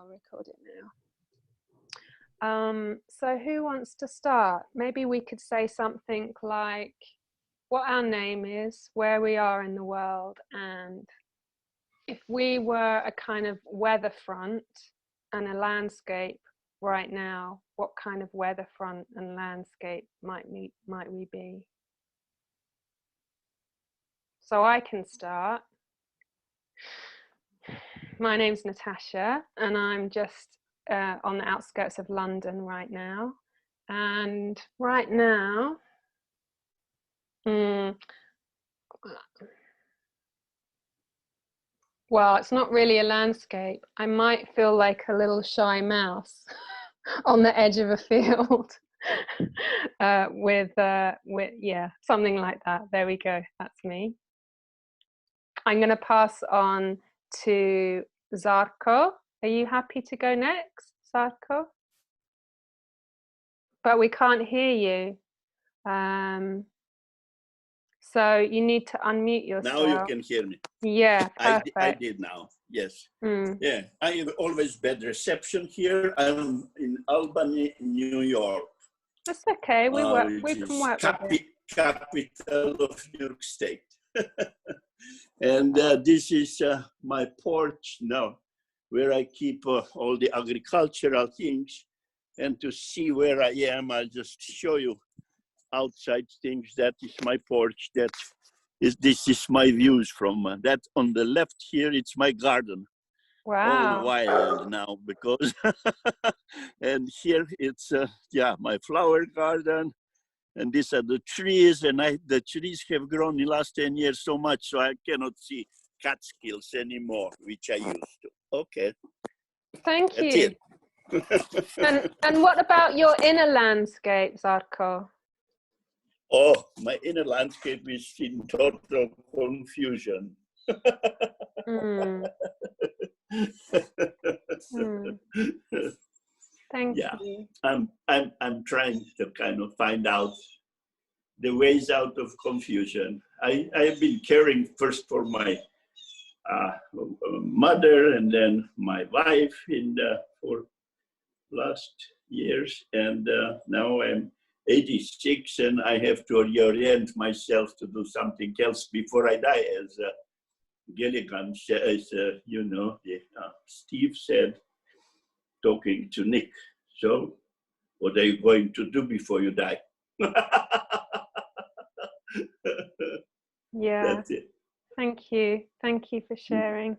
I'll record it now. So who wants to start? Maybe we could say something like what our name is, where we are in the world, and if we were a kind of weather front and a landscape right now, what kind of weather front and landscape might we be? So I can start. My name's Natasha, and I'm just on the outskirts of London right now. And right now, well, it's not really a landscape. I might feel like a little shy mouse on the edge of a field with yeah, something like that. There we go. That's me. I'm going to pass on to Zarko. Are you happy to go next, Zarko? But we can't hear you. So you need to unmute yourself. Now you can hear me. Yeah, perfect. I did now, yes. Yeah, I have always bad reception here. I'm in Albany, New York. That's okay, we can work with it. Capital of New York State. And this is my porch now, where I keep all the agricultural things. And to see where I am, I'll just show you outside things. That is my porch. This is my views from that. On the left here, it's my garden. Wow. All wild now because, and here it's yeah, my flower garden. And these are the trees, and the trees have grown in the last 10 years so much, so I cannot see Catskills anymore, which I used to. Okay. Thank you. and what about your inner landscape, Zarko? Oh, my inner landscape is in total confusion. Thank you. I'm trying to kind of find out the ways out of confusion. I've been caring first for my mother and then my wife for last years, and now I'm 86 and I have to reorient myself to do something else before I die, as Gilligan, as you know, Steve said, talking to Nick. So, what are you going to do before you die? Yeah. That's it. Thank you. Thank you for sharing.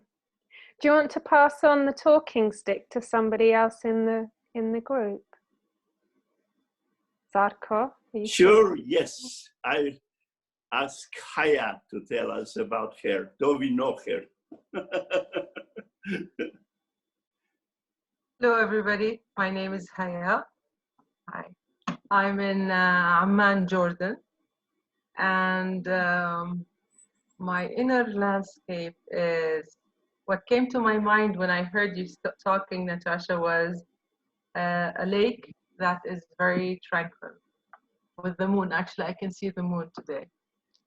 Do you want to pass on the talking stick to somebody else in the group? Zarko? Sure, yes. I'll ask Haya to tell us about her, though we know her. Hello, everybody. My name is Haya. Hi. I'm in Amman, Jordan. And my inner landscape is, what came to my mind when I heard you talking, Natasha, was a lake that is very tranquil with the moon. Actually, I can see the moon today,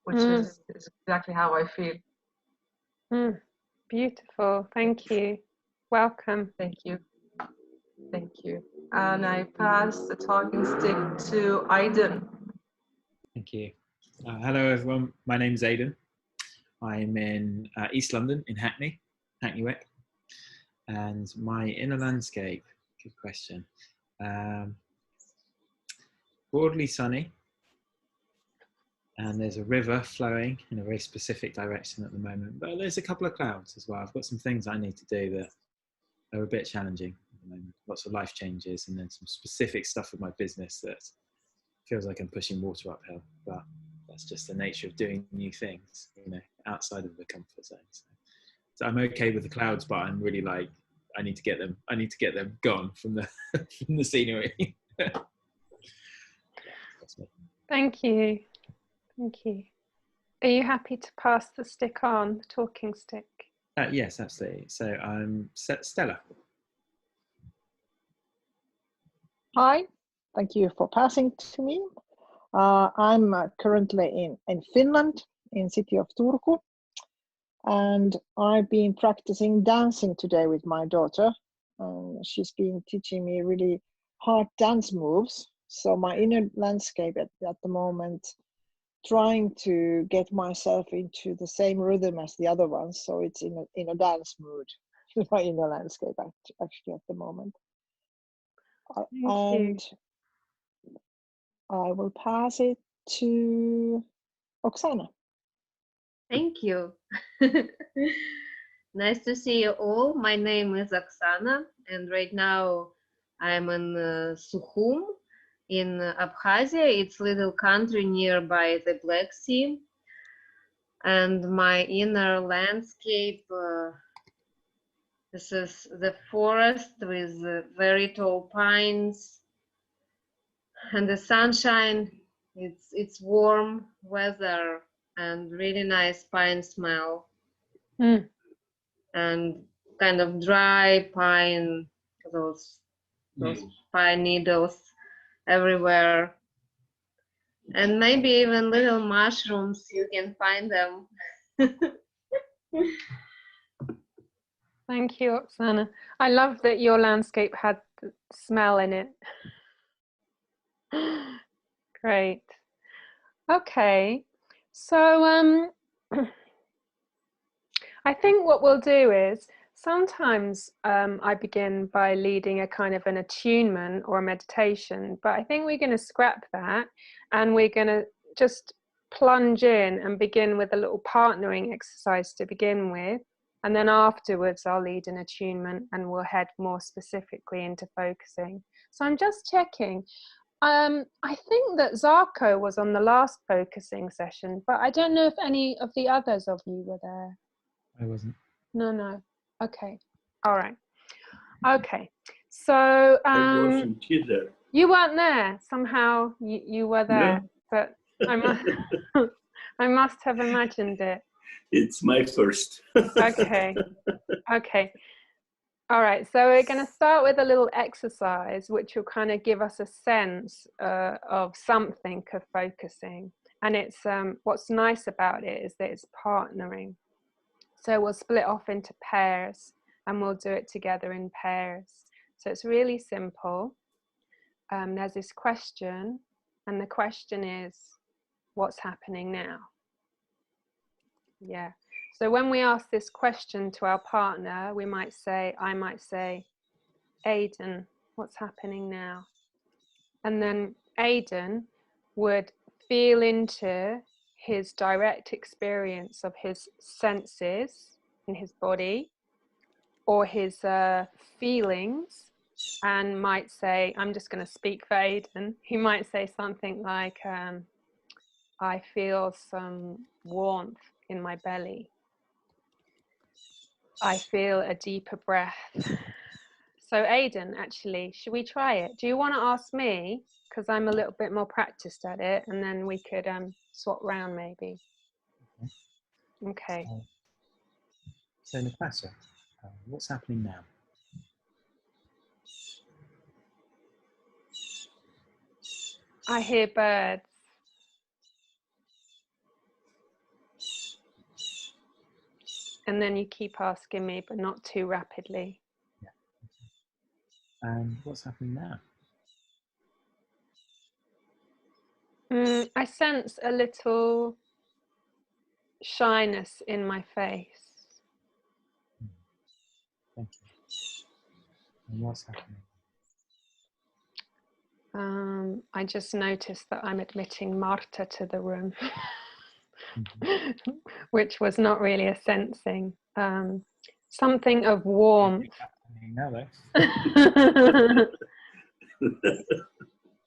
which is exactly how I feel. Beautiful. Thank you. Welcome. Thank you. Thank you. And I pass the talking stick to Aiden. Thank you. Hello, everyone. My name is Aidan. I'm in East London, in Hackney Wick. And my inner landscape, good question. Broadly sunny. And there's a river flowing in a very specific direction at the moment. But there's a couple of clouds as well. I've got some things I need to do that are a bit challenging at the moment. Lots of life changes and then some specific stuff with my business that feels like I'm pushing water uphill. But that's just the nature of doing new things, you know, outside of the comfort zone. So I'm okay with the clouds, but I'm really like, I need to get them gone from the from the scenery. Thank you. Thank you. Are you happy to pass the stick on, the talking stick? Yes, absolutely. So I'm Stella. Hi, thank you for passing to me. I'm currently in Finland, in city of Turku, and I've been practicing dancing today with my daughter. And she's been teaching me really hard dance moves. So my inner landscape at the moment, trying to get myself into the same rhythm as the other ones, so it's in a dance mood. My inner landscape actually at the moment. And I will pass it to Oksana. Thank you. Nice to see you all. My name is Oksana, and right now I'm in Sukhum in Abkhazia. It's a little country nearby the Black Sea. And my inner landscape, this is the forest with very tall pines and the sunshine. It's warm weather and really nice pine smell. And kind of dry pine, those pine needles everywhere. And maybe even little mushrooms, you can find them. Thank you, Oksana. I love that your landscape had smell in it. Great. Okay, so I think what we'll do is sometimes I begin by leading a kind of an attunement or a meditation, but I think we're going to scrap that and we're going to just plunge in and begin with a little partnering exercise to begin with. And then afterwards, I'll lead an attunement and we'll head more specifically into focusing. So I'm just checking. I think that Zarko was on the last focusing session, but I don't know if any of the others of you were there. I wasn't. No. Okay. All right. Okay. So I wasn't either. you weren't there. Somehow you were there, No. but I must have imagined it. It's my first. Okay. Okay. All right. So we're going to start with a little exercise, which will kind of give us a sense of something of focusing. And it's what's nice about it is that it's partnering. So we'll split off into pairs and we'll do it together in pairs. So it's really simple. There's this question, and the question is, what's happening now? Yeah. So when we ask this question to our partner, I might say, Aidan, what's happening now? And then Aidan would feel into his direct experience of his senses in his body or his feelings, and might say, I'm just going to speak for Aidan, he might say something like, I feel some warmth in my belly. I feel a deeper breath. So Aidan, actually, should we try it? Do you want to ask me? Because I'm a little bit more practiced at it, and then we could swap round maybe. Okay. So Natasha, what's happening now? I hear birds. And then you keep asking me, but not too rapidly. Yeah. And what's happening now? I sense a little shyness in my face. Thank you. And what's happening? I just noticed that I'm admitting Marta to the room, which was not really a sensing. Something of warmth. Now,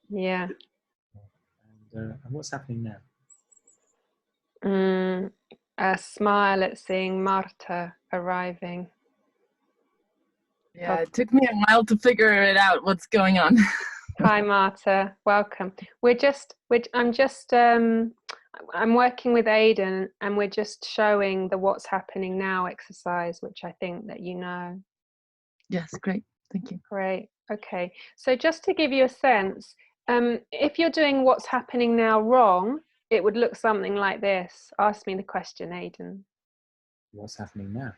Yeah. And what's happening now? A smile at seeing Marta arriving. Yeah, it took me a while to figure it out what's going on. Hi Marta, welcome. I'm working with Aidan and we're just showing the what's happening now exercise, which I think that you know. Yes, great, thank you. Great, okay. So just to give you a sense, if you're doing what's happening now wrong, it would look something like this. Ask me the question, Aidan. What's happening now?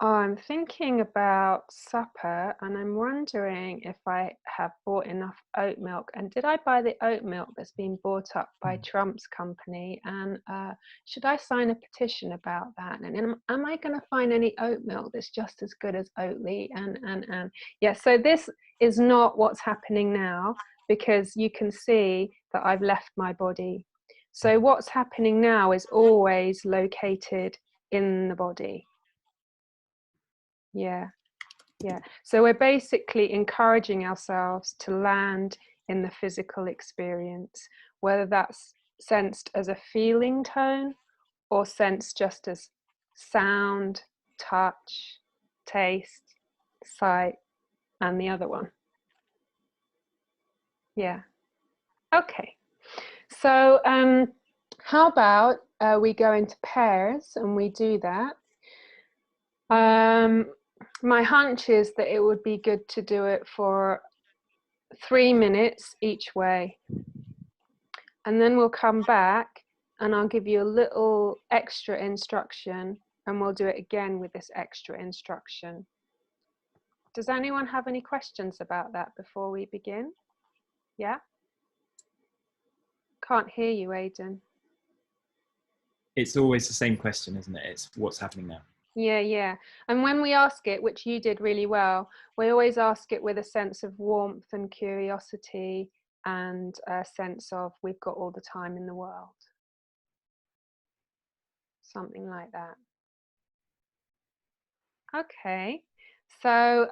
Oh, I'm thinking about supper, and I'm wondering if I have bought enough oat milk. And did I buy the oat milk that's been bought up by Trump's company? And should I sign a petition about that? And am I going to find any oat milk that's just as good as Oatly? And yeah, so this is not what's happening now, because you can see that I've left my body. So what's happening now is always located in the body. Yeah. So we're basically encouraging ourselves to land in the physical experience, whether that's sensed as a feeling tone or sensed just as sound, touch, taste, sight, and the other one. Yeah. Okay. So how about we go into pairs and we do that. My hunch is that it would be good to do it for 3 minutes each way. And then we'll come back and I'll give you a little extra instruction and we'll do it again with this extra instruction. Does anyone have any questions about that before we begin? Yeah? Can't hear you, Aidan. It's always the same question, isn't it? It's what's happening now. Yeah. And when we ask it, which you did really well, we always ask it with a sense of warmth and curiosity and a sense of we've got all the time in the world. Something like that. Okay. So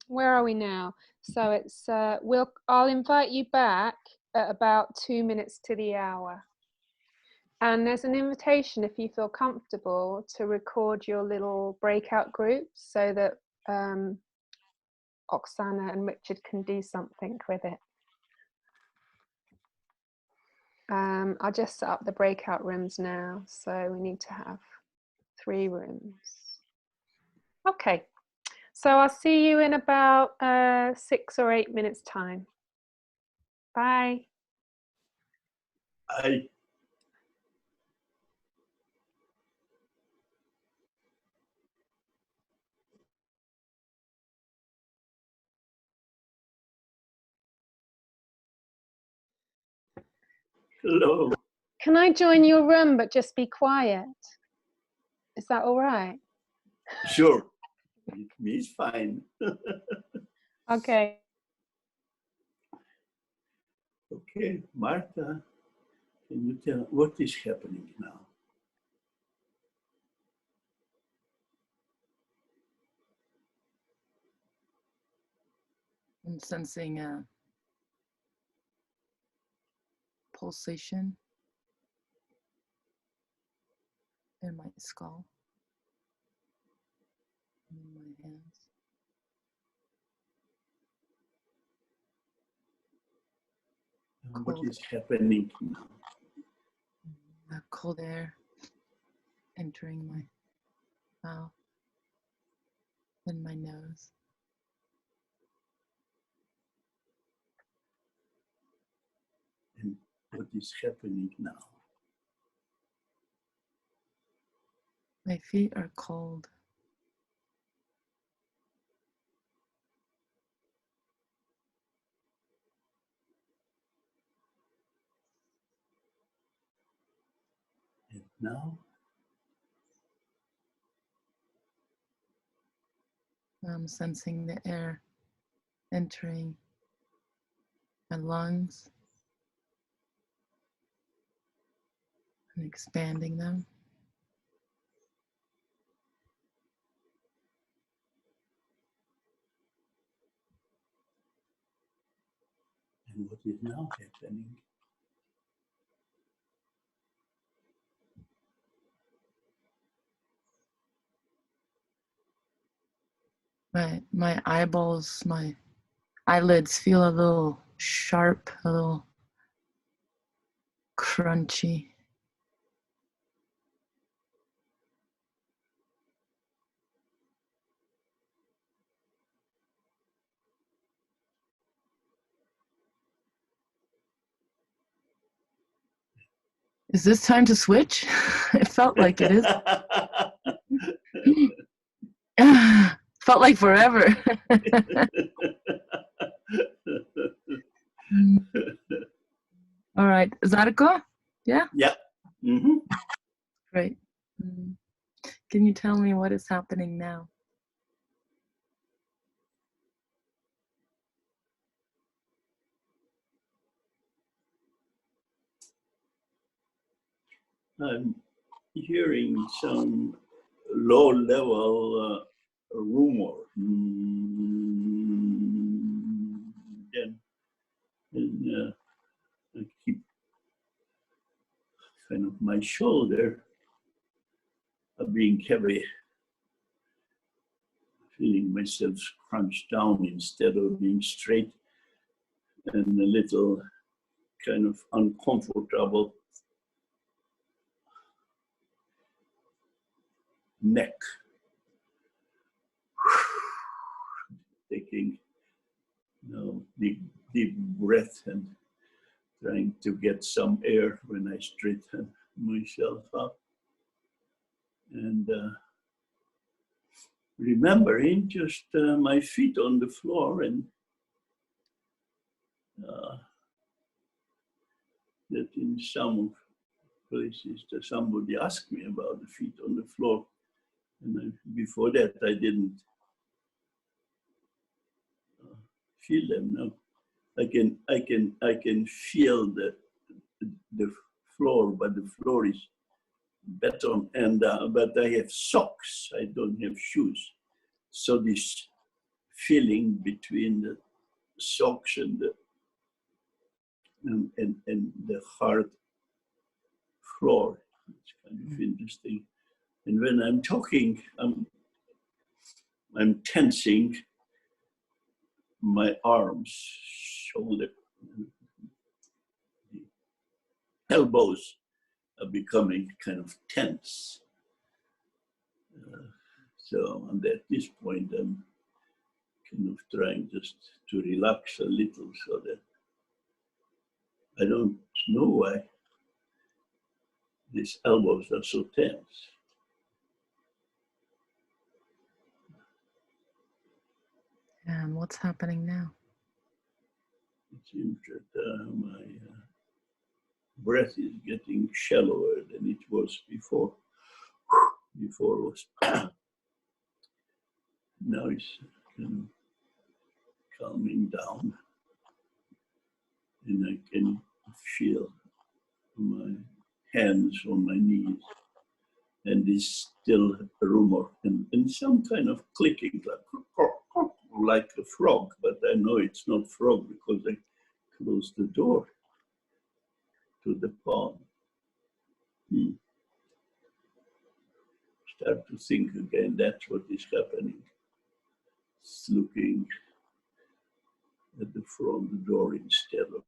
where are we now? So it's I'll invite you back at about 2 minutes to the hour. And there's an invitation, if you feel comfortable, to record your little breakout groups so that Oksana and Richard can do something with it. I'll just set up the breakout rooms now. So we need to have 3 rooms. Okay, so I'll see you in about 6 or 8 minutes time. Bye. Bye. Hello. Can I join your room but just be quiet? Is that all right? Sure. Me is fine. Okay. Okay, Martha, can you tell what is happening now? I'm sensing a pulsation in my skull, in my hands. What is happening now? The cold air entering my mouth and my nose. And what is happening now? My feet are cold. And now? I'm sensing the air entering my lungs and expanding them. And what is now happening? My eyeballs, my eyelids feel a little sharp, a little crunchy. Is this time to switch? It felt like it is. Felt like forever. All right, Zarko? Yeah? Yeah. Mm-hmm. Great. Can you tell me what is happening now? I'm hearing some low-level rumor. And I keep kind of my shoulder being heavy, feeling myself crunched down instead of being straight, and a little kind of uncomfortable neck. Taking deep breath and trying to get some air when I straighten myself up. And remembering just my feet on the floor, and that in some places that somebody asked me about the feet on the floor. And before that, I didn't feel them. Now I can feel the floor, but the floor is beton, and but I have socks. I don't have shoes. So this feeling between the socks and the hard floor, it's kind of interesting. And when I'm talking, I'm tensing my arms, shoulder, elbows are becoming kind of tense. So at this point, I'm kind of trying just to relax a little so that I don't know why these elbows are so tense. And what's happening now? It seems that my breath is getting shallower than it was before. Before it was now it's kind of calming down, and I can feel my hands on my knees, and this still rumor and some kind of clicking, like a frog, but I know it's not frog because I closed the door to the pond. Start to think again, that's what is happening. It's looking at the front door instead of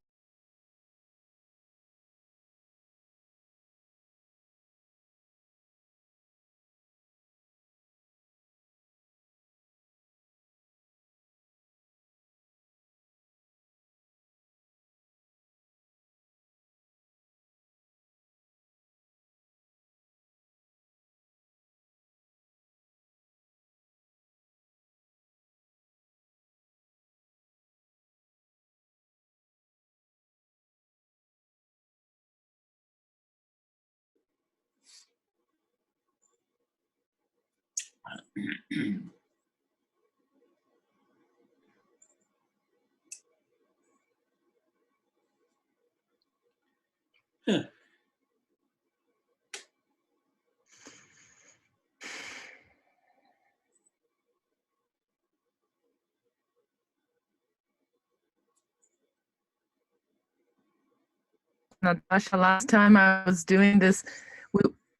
Natasha, last time I was doing this,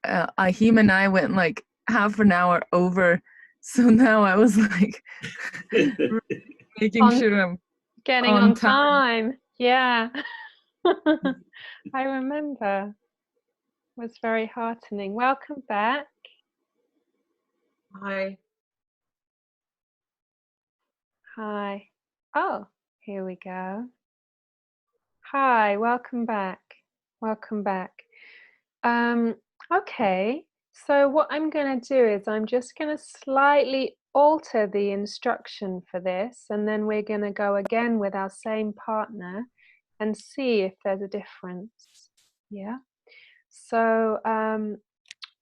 Ahim and I went like half an hour over. So now I was like making sure I'm getting on time. Yeah. I remember. It was very heartening. Welcome back. Hi. Hi. Oh, here we go. Hi, welcome back. Welcome back. Okay, so what I'm going to do is I'm just going to slightly alter the instruction for this, and then we're going to go again with our same partner and see if there's a difference. Yeah. So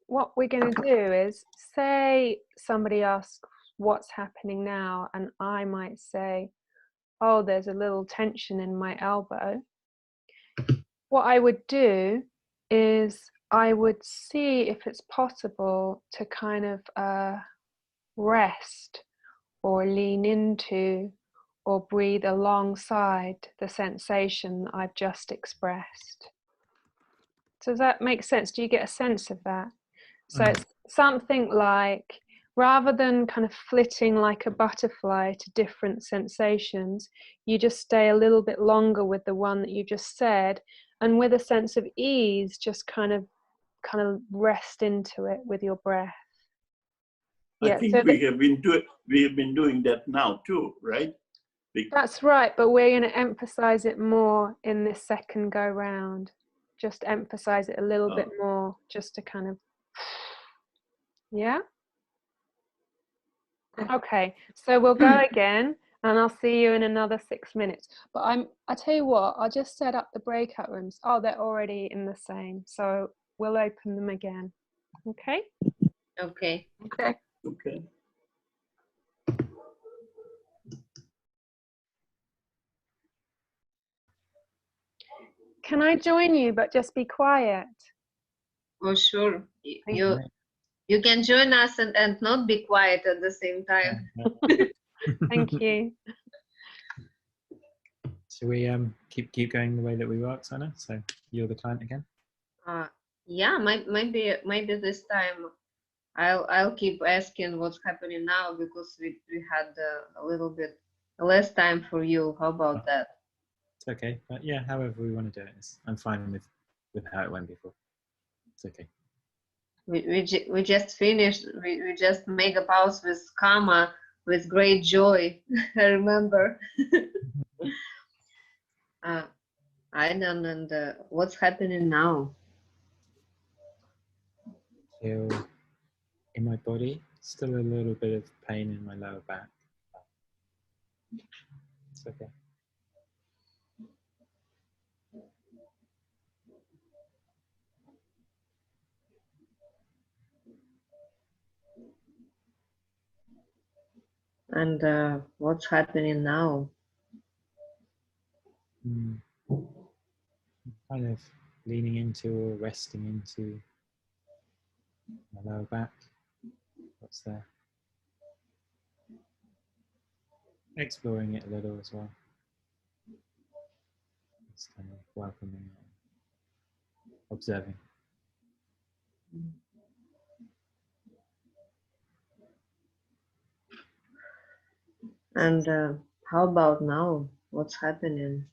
what we're going to do is, say somebody asks what's happening now, and I might say, oh, there's a little tension in my elbow. What I would do is I would see if it's possible to kind of rest or lean into or breathe alongside the sensation that I've just expressed. Does that make sense? Do you get a sense of that? So it's something like, rather than kind of flitting like a butterfly to different sensations, you just stay a little bit longer with the one that you just said, and with a sense of ease, just kind of rest into it with your breath. I think so we have been doing that now too, right? That's right, but we're going to emphasize it more in this second go round. Just emphasize it a little bit more, just to kind of, yeah? Okay, so we'll go again, and I'll see you in another 6 minutes. But I tell you what, I'll just set up the breakout rooms. Oh, they're already in the same, so we'll open them again. Okay? Okay. Okay. Okay. Can I join you, but just be quiet? Oh, sure. You can join us and not be quiet at the same time. Thank you. Shall we keep going the way that we were, Oksana? So you're the client again? Yeah, maybe this time I'll keep asking what's happening now, because we had a little bit less time for you. How about that? It's okay, but yeah, however we want to do it, I'm fine with how it went before. It's okay. We just finished. We just made a pause with karma with great joy. I remember. I don't know what's happening now. Feel in my body, still a little bit of pain in my lower back. It's okay. And what's happening now? Kind of leaning into or resting into my lower back. What's there? Exploring it a little as well. Just kind of welcoming it, observing. And how about now? What's happening?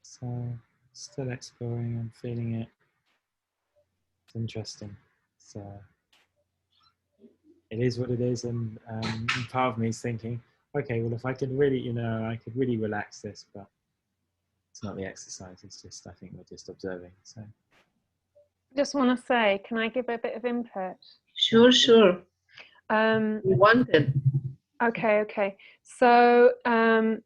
So still exploring and feeling it. It's interesting. So it is what it is, and part of me is thinking, okay, well, if I could really, I could really relax this, but it's not the exercise. It's just, I think we're just observing. So Just want to say, can I give a bit of input? Sure. You wanted. Okay. So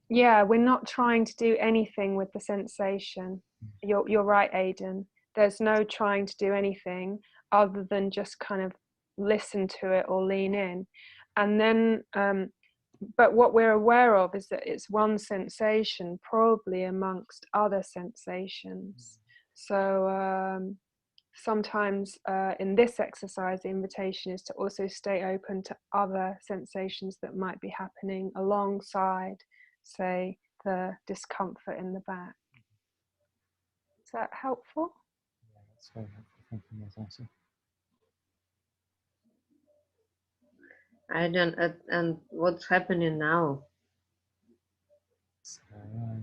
yeah, we're not trying to do anything with the sensation. You're right, Aidan. There's no trying to do anything other than just kind of listen to it or lean in. And then but what we're aware of is that it's one sensation probably amongst other sensations. So sometimes in this exercise, the invitation is to also stay open to other sensations that might be happening alongside, say, the discomfort in the back. Is that helpful? yeah, that's very helpful. Thank you, Natasha. I don't. And what's happening now? So aware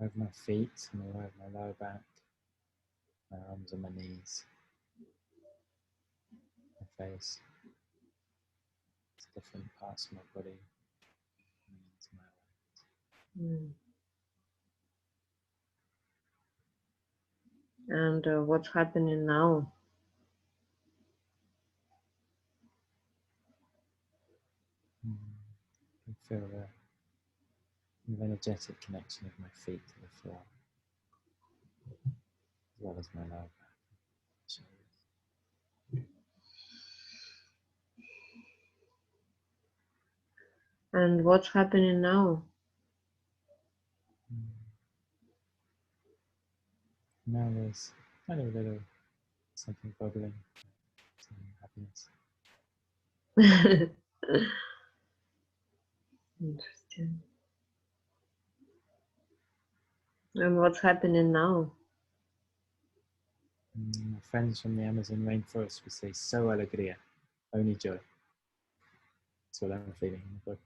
of my feet, I'm aware of my lower back, my arms and my knees, my face. It's different parts of my body. And what's happening now? feel the energetic connection of my feet to the floor, as well as my lower back. And what's happening now? Now there's kind of a little something bubbling, some happiness. Interesting. And what's happening now? My friends from the Amazon rainforest would say, "So alegría," only joy. That's what I'm feeling in the body.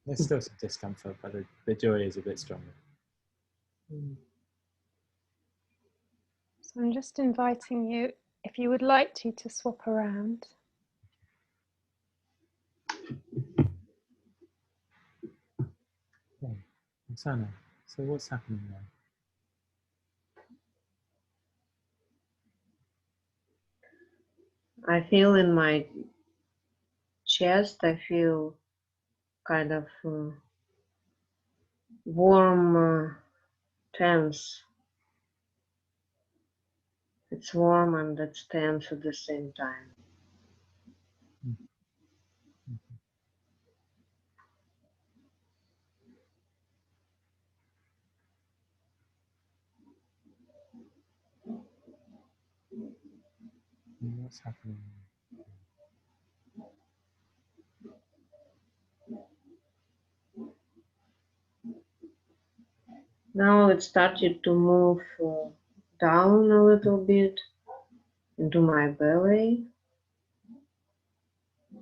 There's still some discomfort, but the joy is a bit stronger. So I'm just inviting you, if you would like to swap around. Okay. Oksana, so what's happening now? I feel in my chest, I feel kind of warm, tense. It's warm and it's tense at the same time. What's happening? Now it started to move down a little bit into my belly,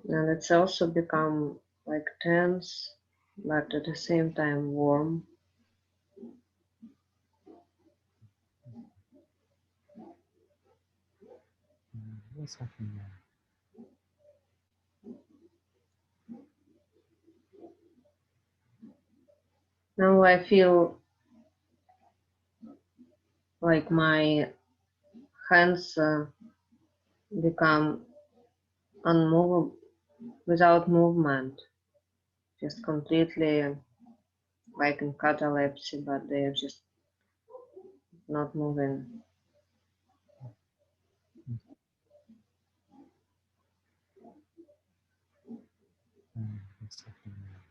and it's also become like tense, but at the same time warm. What's happening now? Now I feel like my hands become unmovable, without movement, just completely like in catalepsy, but they're just not moving. What's happening now?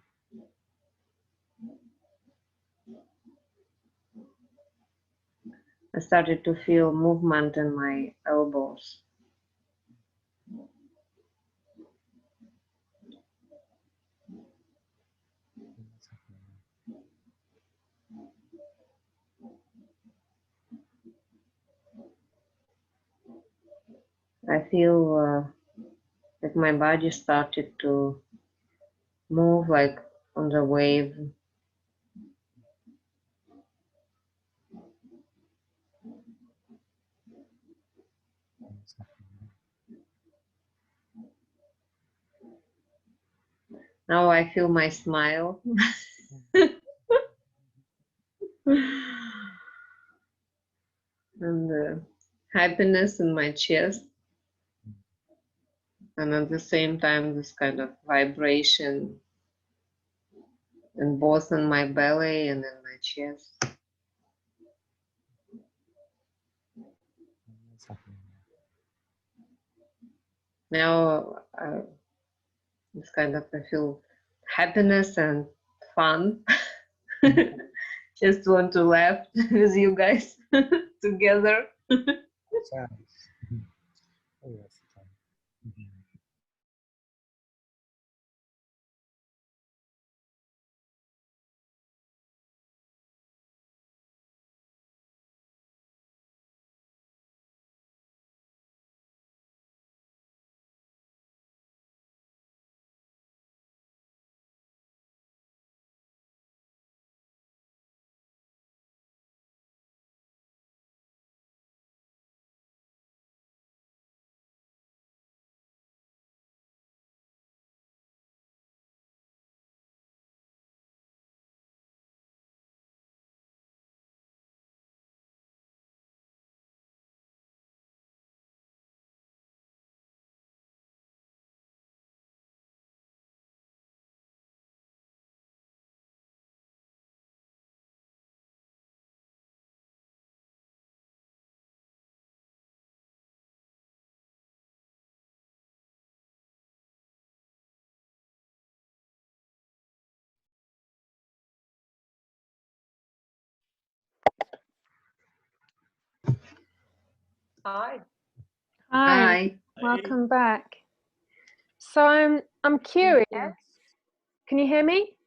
I started to feel movement in my elbows. What's happening now? I feel like my body started to move like on the wave. What's happening now? Now I feel my smile. And happiness in my chest. And at the same time, this kind of vibration in both in my belly and in my chest. What's happening Now it's kind of I feel happiness and fun. Just want to laugh with you guys together. now? Sounds. Oh, that's the time. Hi. Hi, Hi. welcome back. So I'm curious. Can you hear me?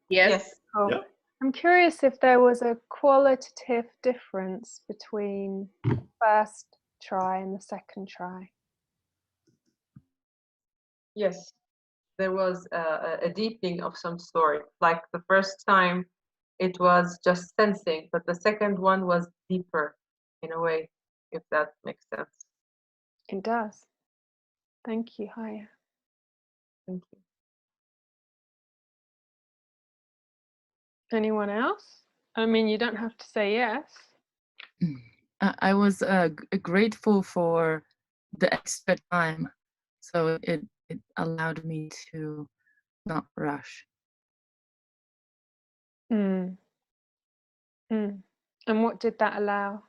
Yes. Yes. Oh, Yeah. I'm curious if there was a qualitative difference between the first try and the second try. Yes. There was a deepening of some sort. Like the first time, it was just sensing, but the second one was deeper in a way, if that makes sense. It does. Thank you, Haya. Thank you. Anyone else? I mean, you don't have to say yes. I was grateful for the extra time, so it allowed me to not rush. Mm. Mm. And what did that allow?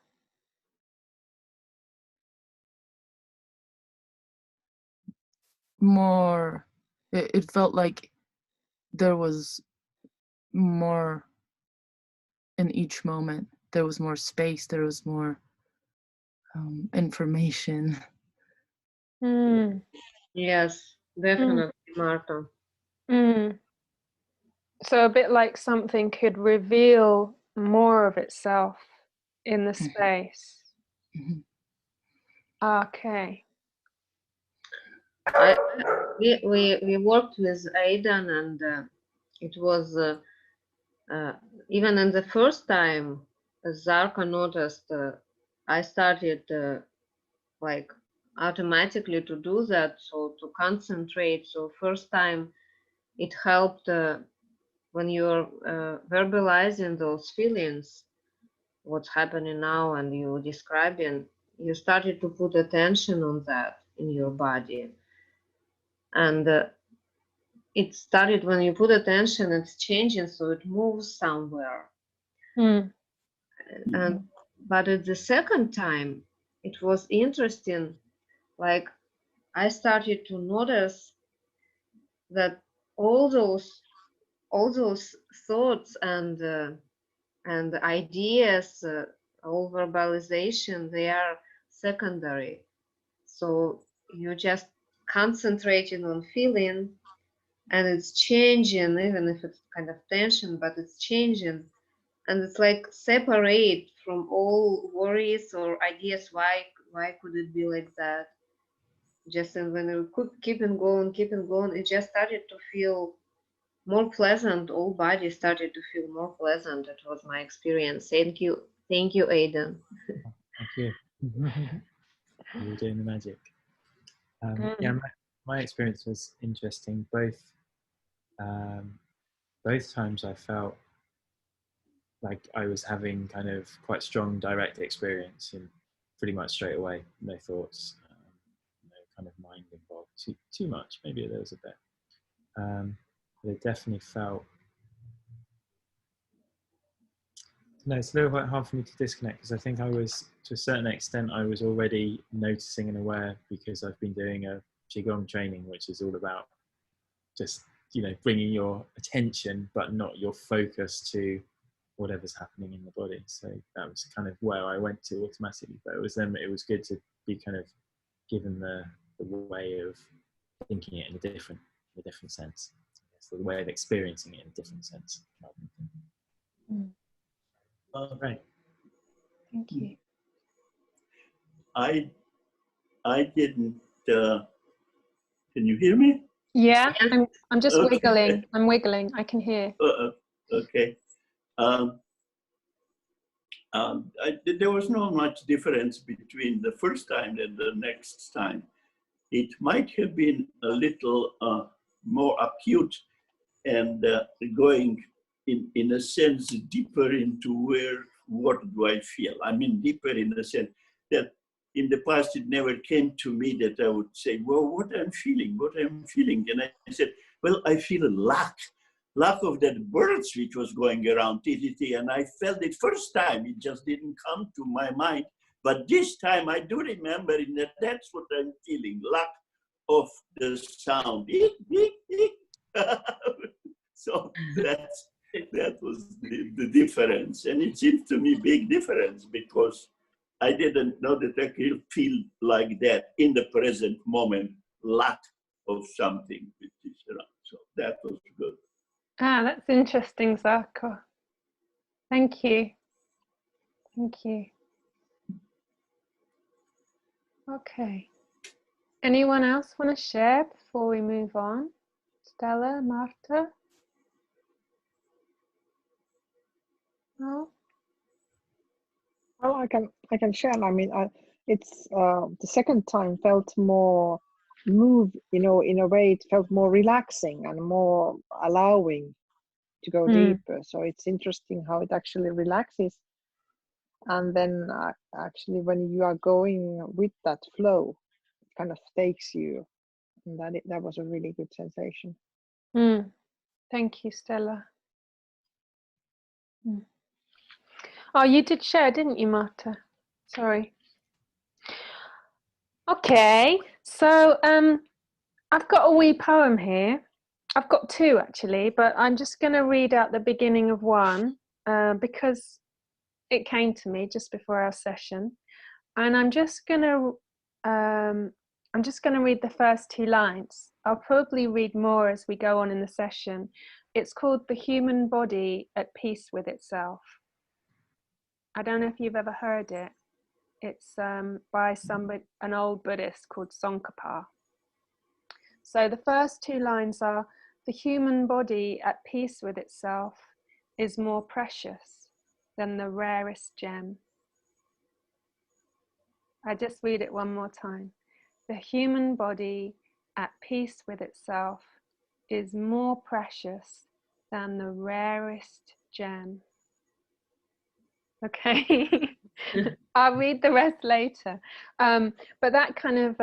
More, it felt like there was more in each moment. There was more space. There was more information. Mm. Yes, definitely, Marta. Mm. So a bit like something could reveal more of itself in the space. Mhm. Okay. We worked with Aidan, and it was even in the first time, Zarka noticed I started like automatically to do that, so to concentrate. So first time it helped when you're verbalizing those feelings, what's happening now, and you describing, you started to put attention on that in your body. And it started when you put attention, it's changing, so it moves somewhere. Mm. And but at the second time, it was interesting. Like I started to notice that all those thoughts and ideas, all verbalization, they are secondary. So you just concentrating on feeling, and it's changing, even if it's kind of tension, but it's changing, and it's like separate from all worries or ideas. Why could it be like that? Just when you could keep on going, it just started to feel more pleasant. All body started to feel more pleasant. That was my experience. Thank you, Aidan. Thank you. You're doing the magic. Mm. Yeah, my experience was interesting. Both times I felt like I was having kind of quite strong direct experience, and pretty much straight away, no thoughts, no kind of mind involved too much. Maybe there was a bit, but it definitely felt. No, it's a little bit hard for me to disconnect, because I think I was, to a certain extent, I was already noticing and aware, because I've been doing a Qigong training, which is all about just, bringing your attention, but not your focus, to whatever's happening in the body. So that was kind of where I went to automatically. But it was good to be kind of given the way of thinking it in a different sense. So the way of experiencing it in a different sense. Mm. Right. Thank you. I didn't. Can you hear me? Yeah, I'm just Okay. wiggling. I'm wiggling. I can hear. Okay. There was not much difference between the first time and the next time. It might have been a little more acute and going in a sense deeper into what do I feel? I mean, deeper in the sense that in the past it never came to me that I would say, well, what I'm feeling. And I said, well, I feel a lack of that birds which was going around, and I felt it first time, it just didn't come to my mind. But this time I do remember that that's what I'm feeling, lack of the sound. So that was the difference. And it seems to me big difference, because I didn't know that I could feel like that in the present moment, lack of something which is around. So that was good. Ah, that's interesting, Zarko. Thank you. Thank you. Okay. Anyone else want to share before we move on? Stella, Marta? No? Well, I can share. I mean, it's the second time felt more move. You know, in a way, it felt more relaxing and more allowing to go deeper. So it's interesting how it actually relaxes, and then actually when you are going with that flow, it kind of takes you, and that was a really good sensation. Thank you, Stella. Oh, you did share, didn't you, Marta? Sorry. Okay, so I've got a wee poem here. I've got two actually, but I'm just going to read out the beginning of one because it came to me just before our session, and I'm just going to read the first two lines. I'll probably read more as we go on in the session. It's called "The Human Body at Peace with Itself." I don't know if you've ever heard it. It's by an old Buddhist called Tsongkhapa. So the first two lines are, "The human body at peace with itself is more precious than the rarest gem." I just read it one more time. "The human body at peace with itself is more precious than the rarest gem." Okay. I'll read the rest later. But that kind of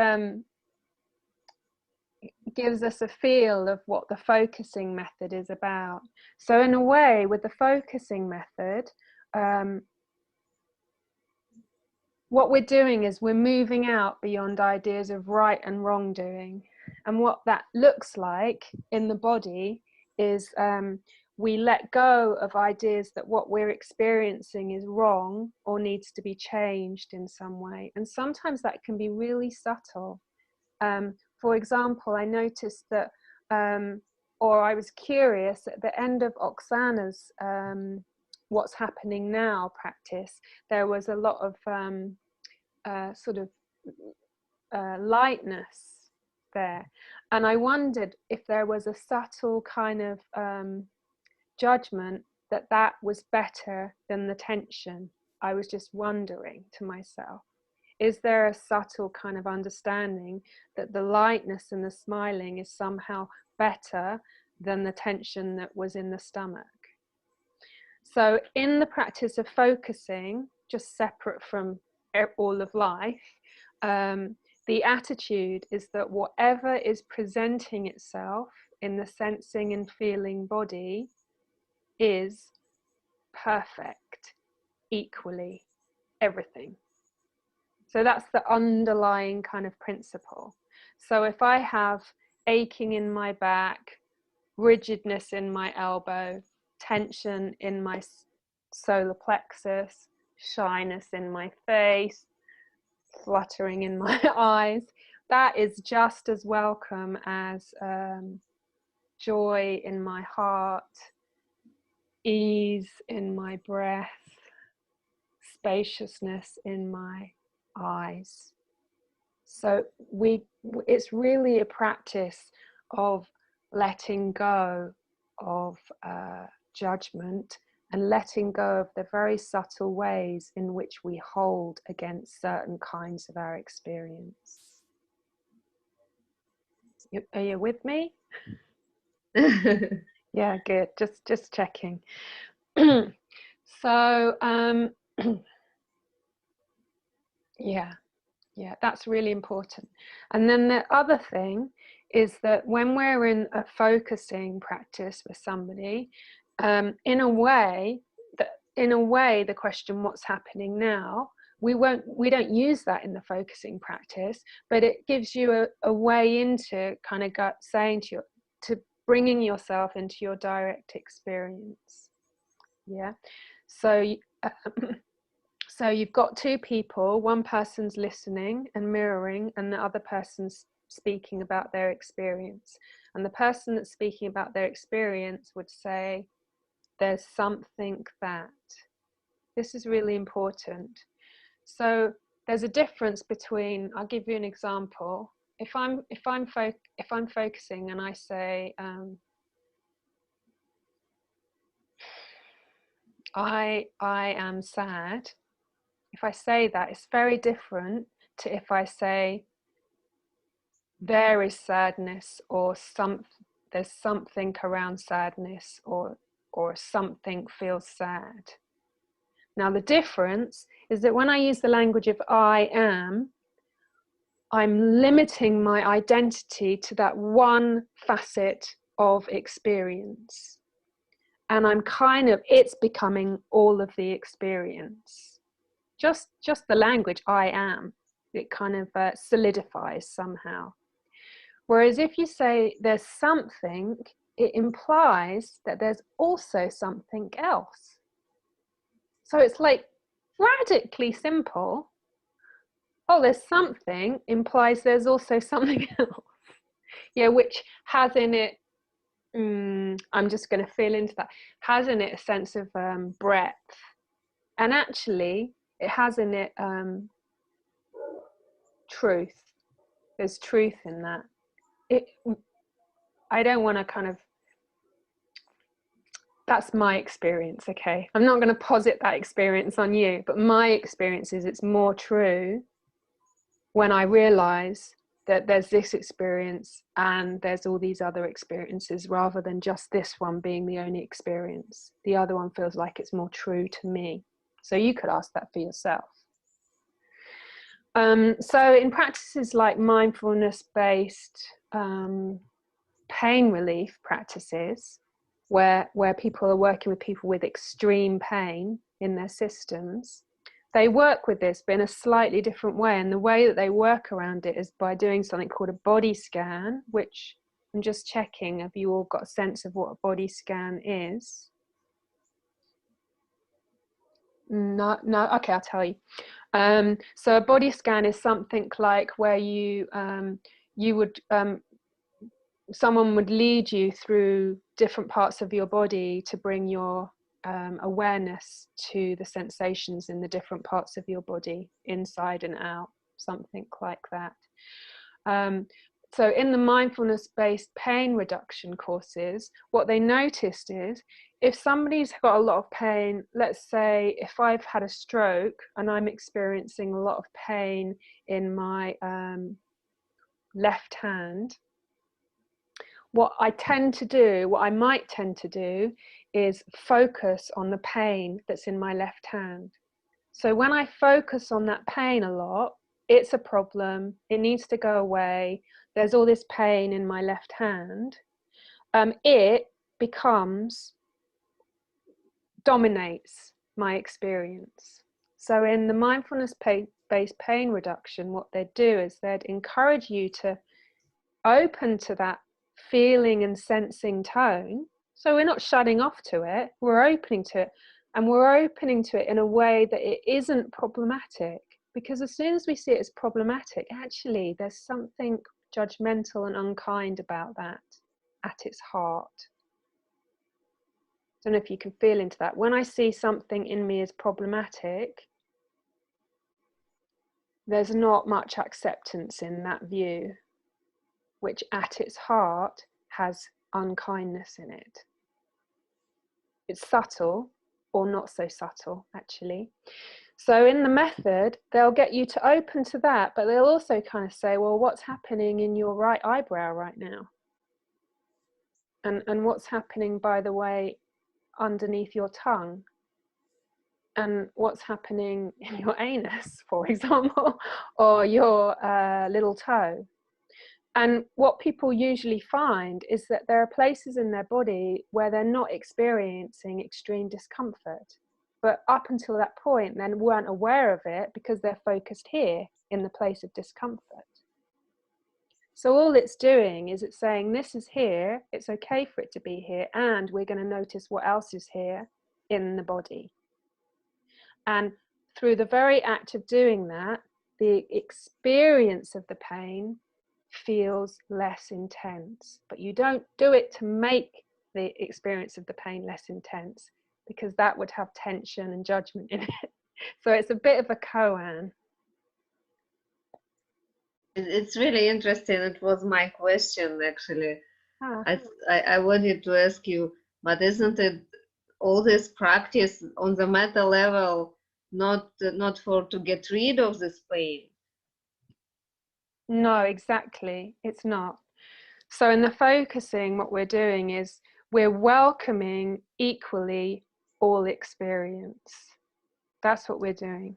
gives us a feel of what the focusing method is about. So in a way, with the focusing method, what we're doing is we're moving out beyond ideas of right and wrongdoing. And what that looks like in the body is we let go of ideas that what we're experiencing is wrong or needs to be changed in some way. And sometimes that can be really subtle. For example, I noticed that, or I was curious at the end of Oksana's What's Happening Now practice, there was a lot of sort of lightness there. And I wondered if there was a subtle kind of judgment that was better than the tension. I was just wondering to myself, is there a subtle kind of understanding that the lightness and the smiling is somehow better than the tension that was in the stomach? So in the practice of focusing, just separate from all of life, the attitude is that whatever is presenting itself in the sensing and feeling body is perfect, equally, everything. So that's the underlying kind of principle. So if I have aching in my back, rigidness in my elbow, tension in my solar plexus, shyness in my face, fluttering in my eyes, that is just as welcome as joy in my heart, ease in my breath, spaciousness in my eyes. So it's really a practice of letting go of judgment and letting go of the very subtle ways in which we hold against certain kinds of our experience. Are you with me? Yeah, good. Just checking. So yeah, that's really important. And then the other thing is that when we're in a focusing practice with somebody, in a way, the question "what's happening now?" we don't use that in the focusing practice, but it gives you a way into kind of saying to bringing yourself into your direct experience. Yeah. So So you've got two people, one person's listening and mirroring, and the other person's speaking about their experience. And the person that's speaking about their experience would say, there's something that. This is really important. So there's a difference between, I'll give you an example. If I'm focusing and I say, I am sad. If I say that, it's very different to if I say there is sadness, or there's something around sadness, or something feels sad. Now the difference is that when I use the language of I am, I'm limiting my identity to that one facet of experience. And it's becoming all of the experience. Just the language I am, it kind of solidifies somehow. Whereas if you say there's something, it implies that there's also something else. So it's like radically simple. Oh, there's something implies there's also something else. Yeah, which has in it, I'm just going to feel into that, has in it a sense of breadth. And actually, it has in it truth. There's truth in that. I don't want to kind of, that's my experience, okay? I'm not going to posit that experience on you, but my experience is it's more true when I realize that there's this experience and there's all these other experiences, rather than just this one being the only experience. The other one feels like it's more true to me. So you could ask that for yourself. So in practices like mindfulness-based pain relief practices, where people are working with people with extreme pain in their systems, they work with this, but in a slightly different way. And the way that they work around it is by doing something called a body scan, which I'm just checking, have you all got a sense of what a body scan is? No, okay, I'll tell you. So a body scan is something like where you would, someone would lead you through different parts of your body to bring your awareness to the sensations in the different parts of your body, inside and out, something like that. So in the mindfulness-based pain reduction courses, what they noticed is if somebody's got a lot of pain, let's say if I've had a stroke and I'm experiencing a lot of pain in my left hand, what I might tend to do is focus on the pain that's in my left hand. So when I focus on that pain a lot, it's a problem, it needs to go away, there's all this pain in my left hand, it dominates my experience. So in the mindfulness-based pain reduction, what they'd do is they'd encourage you to open to that feeling and sensing tone. So we're not shutting off to it, we're opening to it, and we're opening to it in a way that it isn't problematic, because as soon as we see it as problematic, actually there's something judgmental and unkind about that at its heart. I don't know if you can feel into that. When I see something in me as problematic, there's not much acceptance in that view, which at its heart has unkindness in it. It's subtle or not so subtle, actually. So in the method, they'll get you to open to that, but they'll also kind of say, well, what's happening in your right eyebrow right now? And what's happening, by the way, underneath your tongue? And what's happening in your anus, for example, or your little toe? And what people usually find is that there are places in their body where they're not experiencing extreme discomfort. But up until that point, they weren't aware of it because they're focused here in the place of discomfort. So all it's doing is it's saying, this is here, it's okay for it to be here, and we're going to notice what else is here in the body. And through the very act of doing that, the experience of the pain feels less intense. But you don't do it to make the experience of the pain less intense, because that would have tension and judgment in it. So it's a bit of a koan. It's really interesting. It was my question, actually. Ah. I wanted to ask you, but isn't it all this practice on the meta level not for to get rid of this pain? No, exactly. It's not. So in the focusing, what we're doing is we're welcoming equally all experience. That's what we're doing.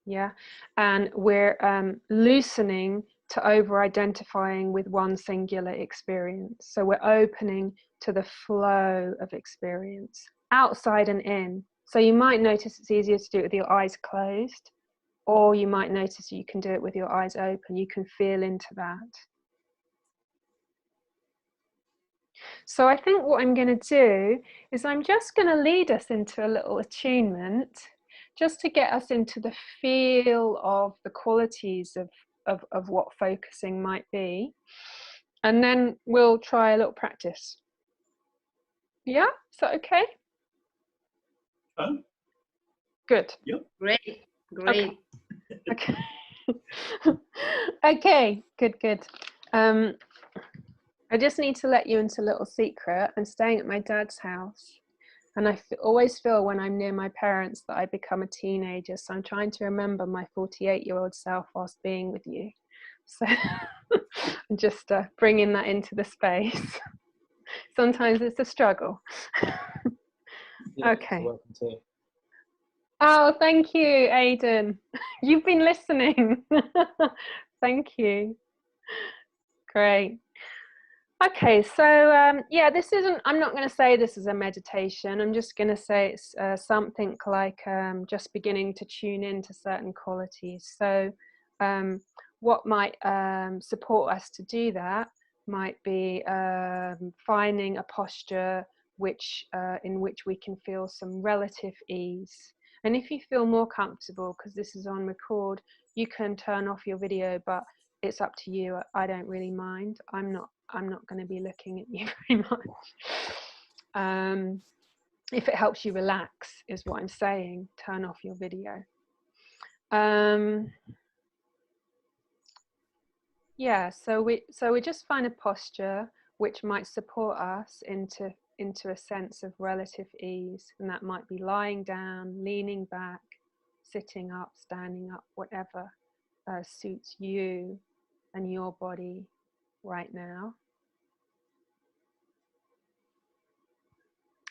Yeah. And we're loosening to over-identifying with one singular experience. So we're opening to the flow of experience, outside and in. So you might notice it's easier to do it with your eyes closed, or you might notice you can do it with your eyes open. You can feel into that. So I think what I'm going to do is I'm just going to lead us into a little attunement, just to get us into the feel of the qualities of what focusing might be. And then we'll try a little practice. Yeah? Is that okay? Good. Yep. Great, great. Okay. Okay, good. I just need to let you into a little secret. I'm staying at my dad's house, and I always feel when I'm near my parents that I become a teenager. So I'm trying to remember my 48-year-old self whilst being with you. So I'm just bringing that into the space. Sometimes it's a struggle. Yeah, okay. Welcome to. Oh, thank you, Aidan. You've been listening. Thank you. Great. Okay, so yeah, this isn't, I'm not going to say this is a meditation. I'm just going to say it's something like just beginning to tune into certain qualities. So what might support us to do that might be finding a posture in which we can feel some relative ease. And if you feel more comfortable, because this is on record, you can turn off your video, but it's up to you. I don't really mind. I'm not going to be looking at you very much. If it helps you relax, is what I'm saying, turn off your video. Yeah, so we just find a posture which might support us into a sense of relative ease, and that might be lying down, leaning back, sitting up, standing up, whatever suits you and your body right now.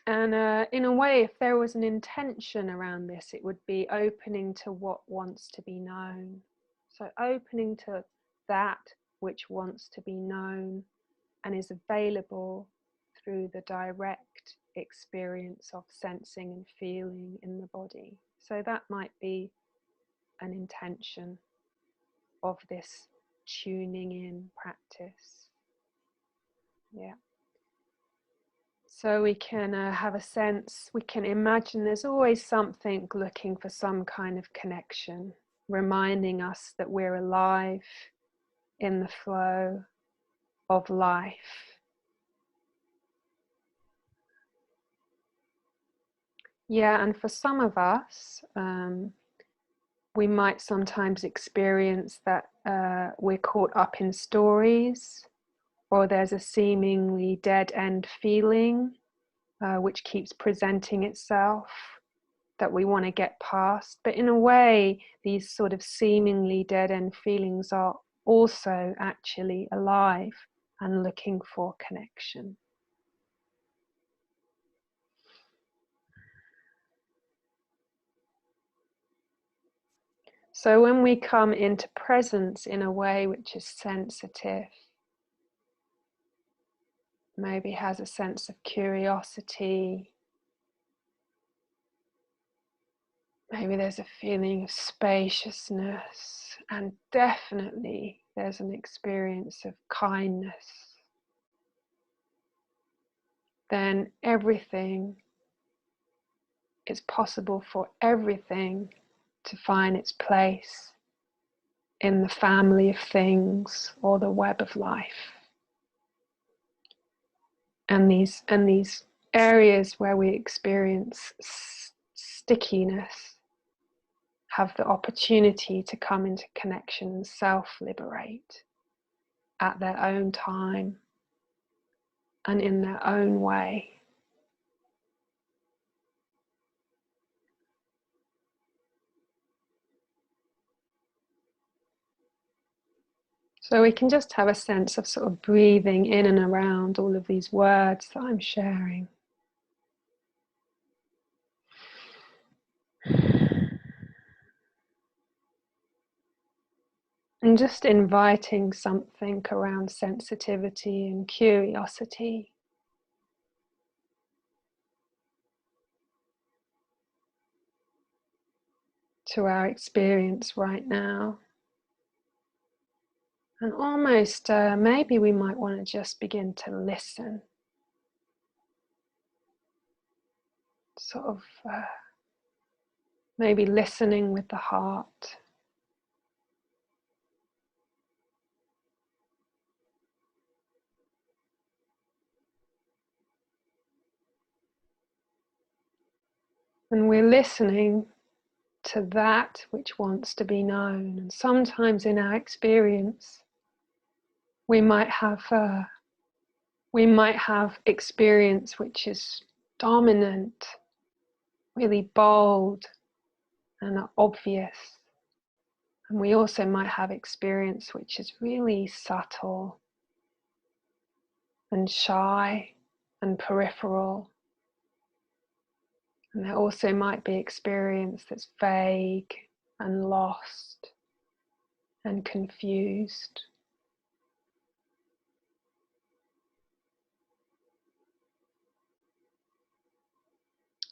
And in a way, if there was an intention around this, it would be opening to what wants to be known. So opening to that which wants to be known and is available through the direct experience of sensing and feeling in the body. So that might be an intention of this tuning in practice. Yeah. So we can have a sense, we can imagine there's always something looking for some kind of connection, reminding us that we're alive in the flow of life. Yeah, and for some of us, we might sometimes experience that we're caught up in stories, or there's a seemingly dead end feeling which keeps presenting itself that we want to get past. But in a way, these sort of seemingly dead end feelings are also actually alive and looking for connection. So when we come into presence in a way which is sensitive, maybe has a sense of curiosity, maybe there's a feeling of spaciousness, and definitely there's an experience of kindness, then everything, it's possible for everything to find its place in the family of things or the web of life. And these areas where we experience stickiness have the opportunity to come into connection and self-liberate at their own time and in their own way. So we can just have a sense of sort of breathing in and around all of these words that I'm sharing. And just inviting something around sensitivity and curiosity. To our experience right now. And almost maybe we might want to just begin to listen. Sort of maybe listening with the heart. And we're listening to that which wants to be known. And sometimes in our experience, we might have experience which is dominant, really bold and obvious. And we also might have experience which is really subtle and shy and peripheral. And there also might be experience that's vague and lost and confused.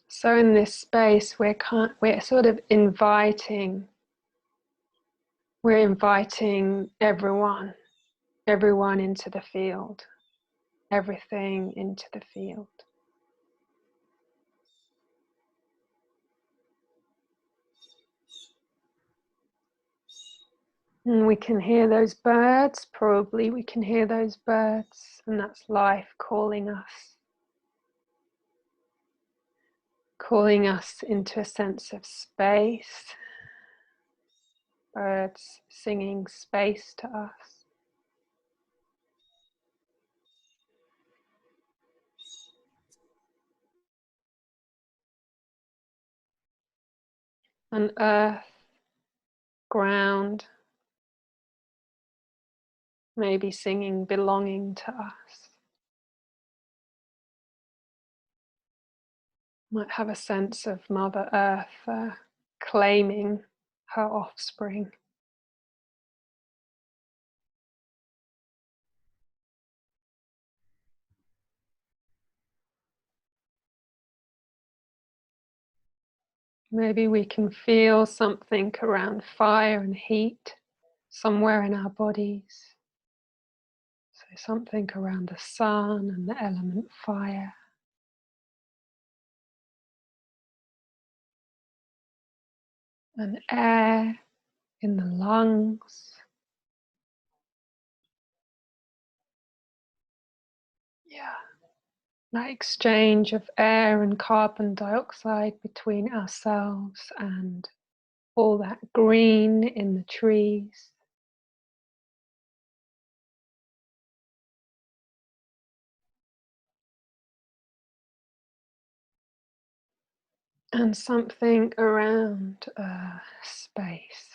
So in this space, we're sort of inviting everyone into the field, everything into the field. And we can hear those birds, probably we can hear those birds, and that's life calling us into a sense of space. Birds singing space to us. And earth, ground, maybe singing belonging to us. Might have a sense of Mother Earth claiming her offspring. Maybe we can feel something around fire and heat somewhere in our bodies. So something around the sun and the element fire. And air in the lungs. Yeah, that exchange of air and carbon dioxide between ourselves and all that green in the trees. And something around space.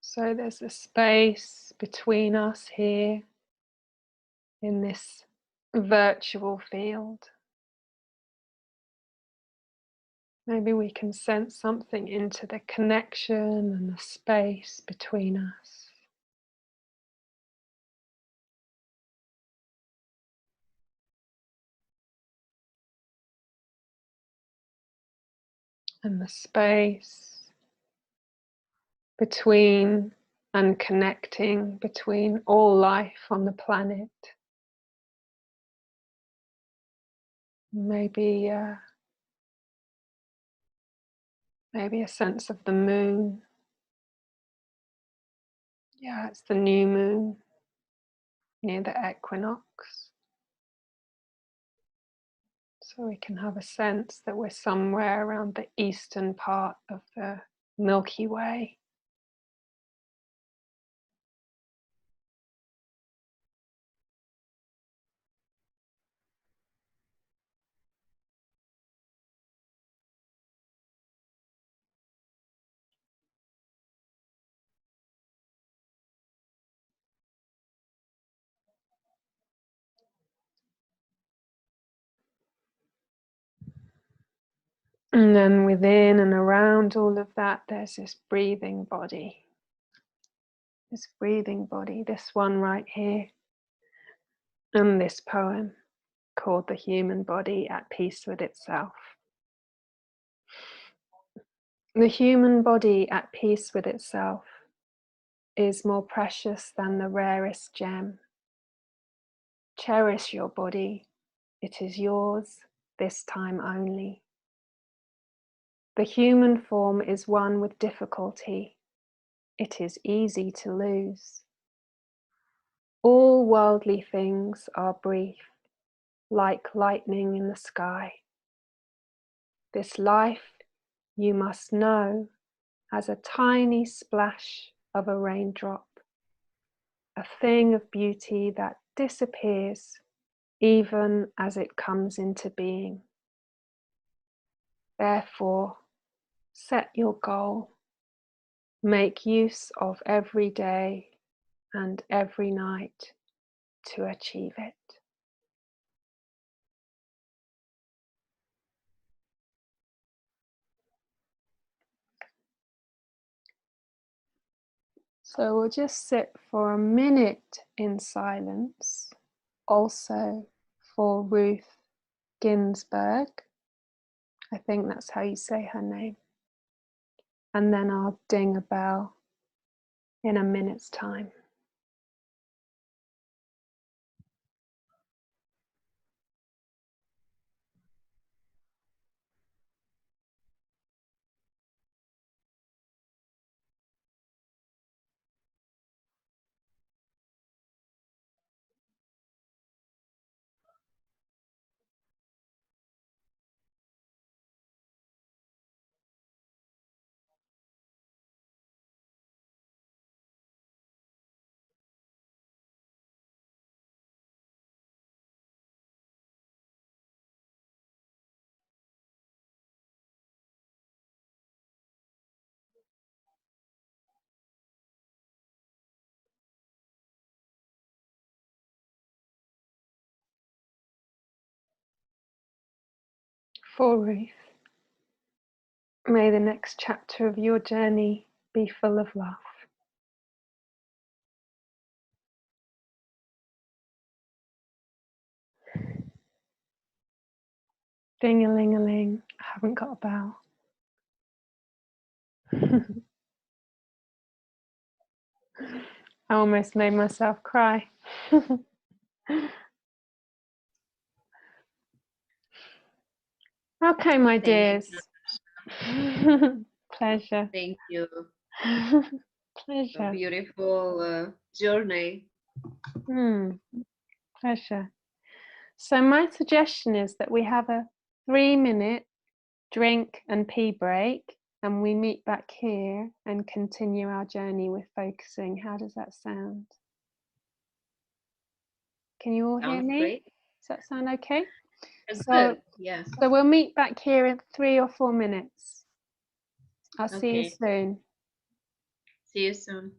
So there's a space between us here in this virtual field. Maybe we can sense something into the connection and the space between us. And the space between and connecting between all life on the planet. Maybe maybe a sense of the moon. Yeah, it's the new moon near the equinox. So we can have a sense that we're somewhere around the eastern part of the Milky Way. And then within and around all of that, there's this breathing body. This breathing body, this one right here. And this poem called The Human Body at Peace with Itself. The human body at peace with itself is more precious than the rarest gem. Cherish your body. It is yours this time only. The human form is one with difficulty. It is easy to lose. All worldly things are brief, like lightning in the sky. This life, you must know, as a tiny splash of a raindrop, a thing of beauty that disappears even as it comes into being. Therefore, set your goal. Make use of every day and every night to achieve it. So we'll just sit for a minute in silence, also for Ruth Ginsburg. I think that's how you say her name. And then I'll ding a bell in a minute's time. For Ruth, may the next chapter of your journey be full of love. Ding-a-ling-a-ling, I haven't got a bell. I almost made myself cry. Okay, my dears. Pleasure. Thank you. Pleasure. A beautiful journey. Pleasure. So my suggestion is that we have a 3-minute drink and pee break, and we meet back here and continue our journey with focusing. How does that sound? Can you all hear Sounds me? great. Does that sound okay? That's So, good. Yes. so we'll meet back here in 3 or 4 minutes. I'll see you Okay. soon. See you soon.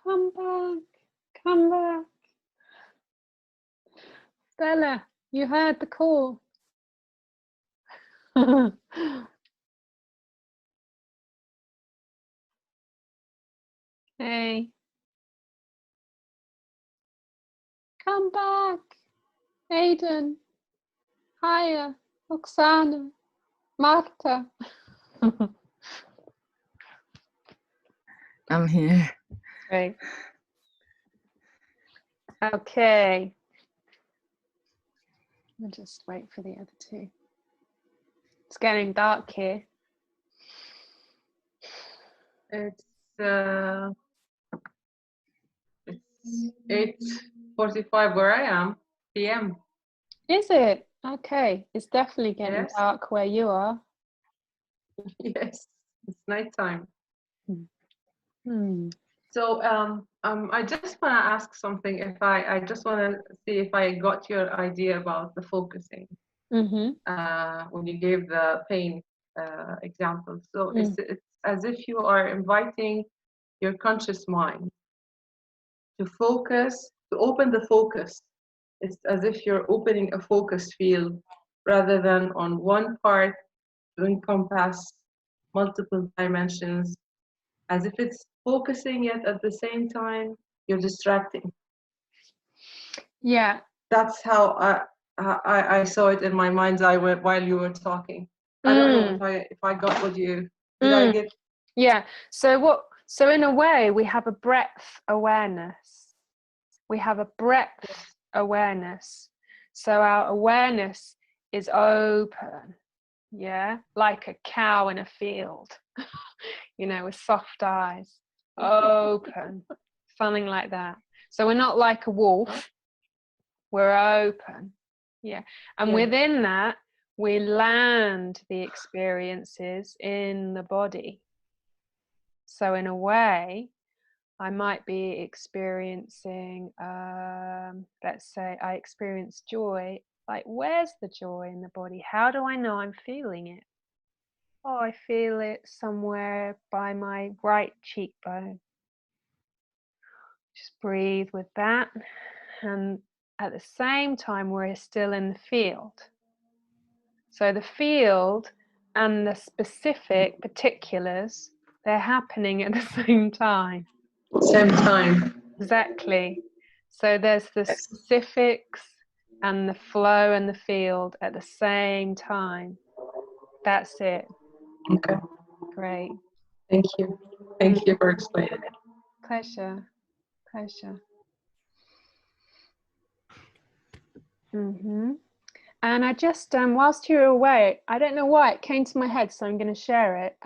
Come back. Come back. Stella, you heard the call. Hey. Come back. Aiden. Hiya. Oksana. Marta. I'm here. Great. Okay. I'll just wait for the other two. It's getting dark here. It's 8:45 where I am, PM. Is it? Okay. It's definitely getting Yes. dark where you are. Yes, it's nighttime. Hmm. So I just want to ask something. If I just want to see if I got your idea about the focusing Mm-hmm. when you gave the pain example. So Mm. it's as if you are inviting your conscious mind to focus, to open the focus. It's as if you're opening a focus field rather than on one part to encompass multiple dimensions, as if it's focusing, yet at the same time you're distracting. Yeah. That's how I saw it in my mind's eye while you were talking. I don't know if I got what you did. I get. Yeah. So in a way, we have a breadth awareness. We have a breadth awareness. So our awareness is open. Yeah, like a cow in a field. You know, with soft eyes, open, something like that. So we're not like a wolf, we're open. Yeah. And within that, we land the experiences in the body. So in a way, I might be experiencing, let's say I experience joy. Like, where's the joy in the body? How do I know I'm feeling it? Oh, I feel it somewhere by my right cheekbone. Just breathe with that. And at the same time, we're still in the field. So the field and the specific particulars, they're happening at the same time. Same time. Exactly. So there's the specifics and the flow and the field at the same time. That's it. Okay. Great. Thank you. Thank you for explaining it. Pleasure. Pleasure. Mm-hmm. And I just, whilst you were away, I don't know why it came to my head, so I'm going to share it.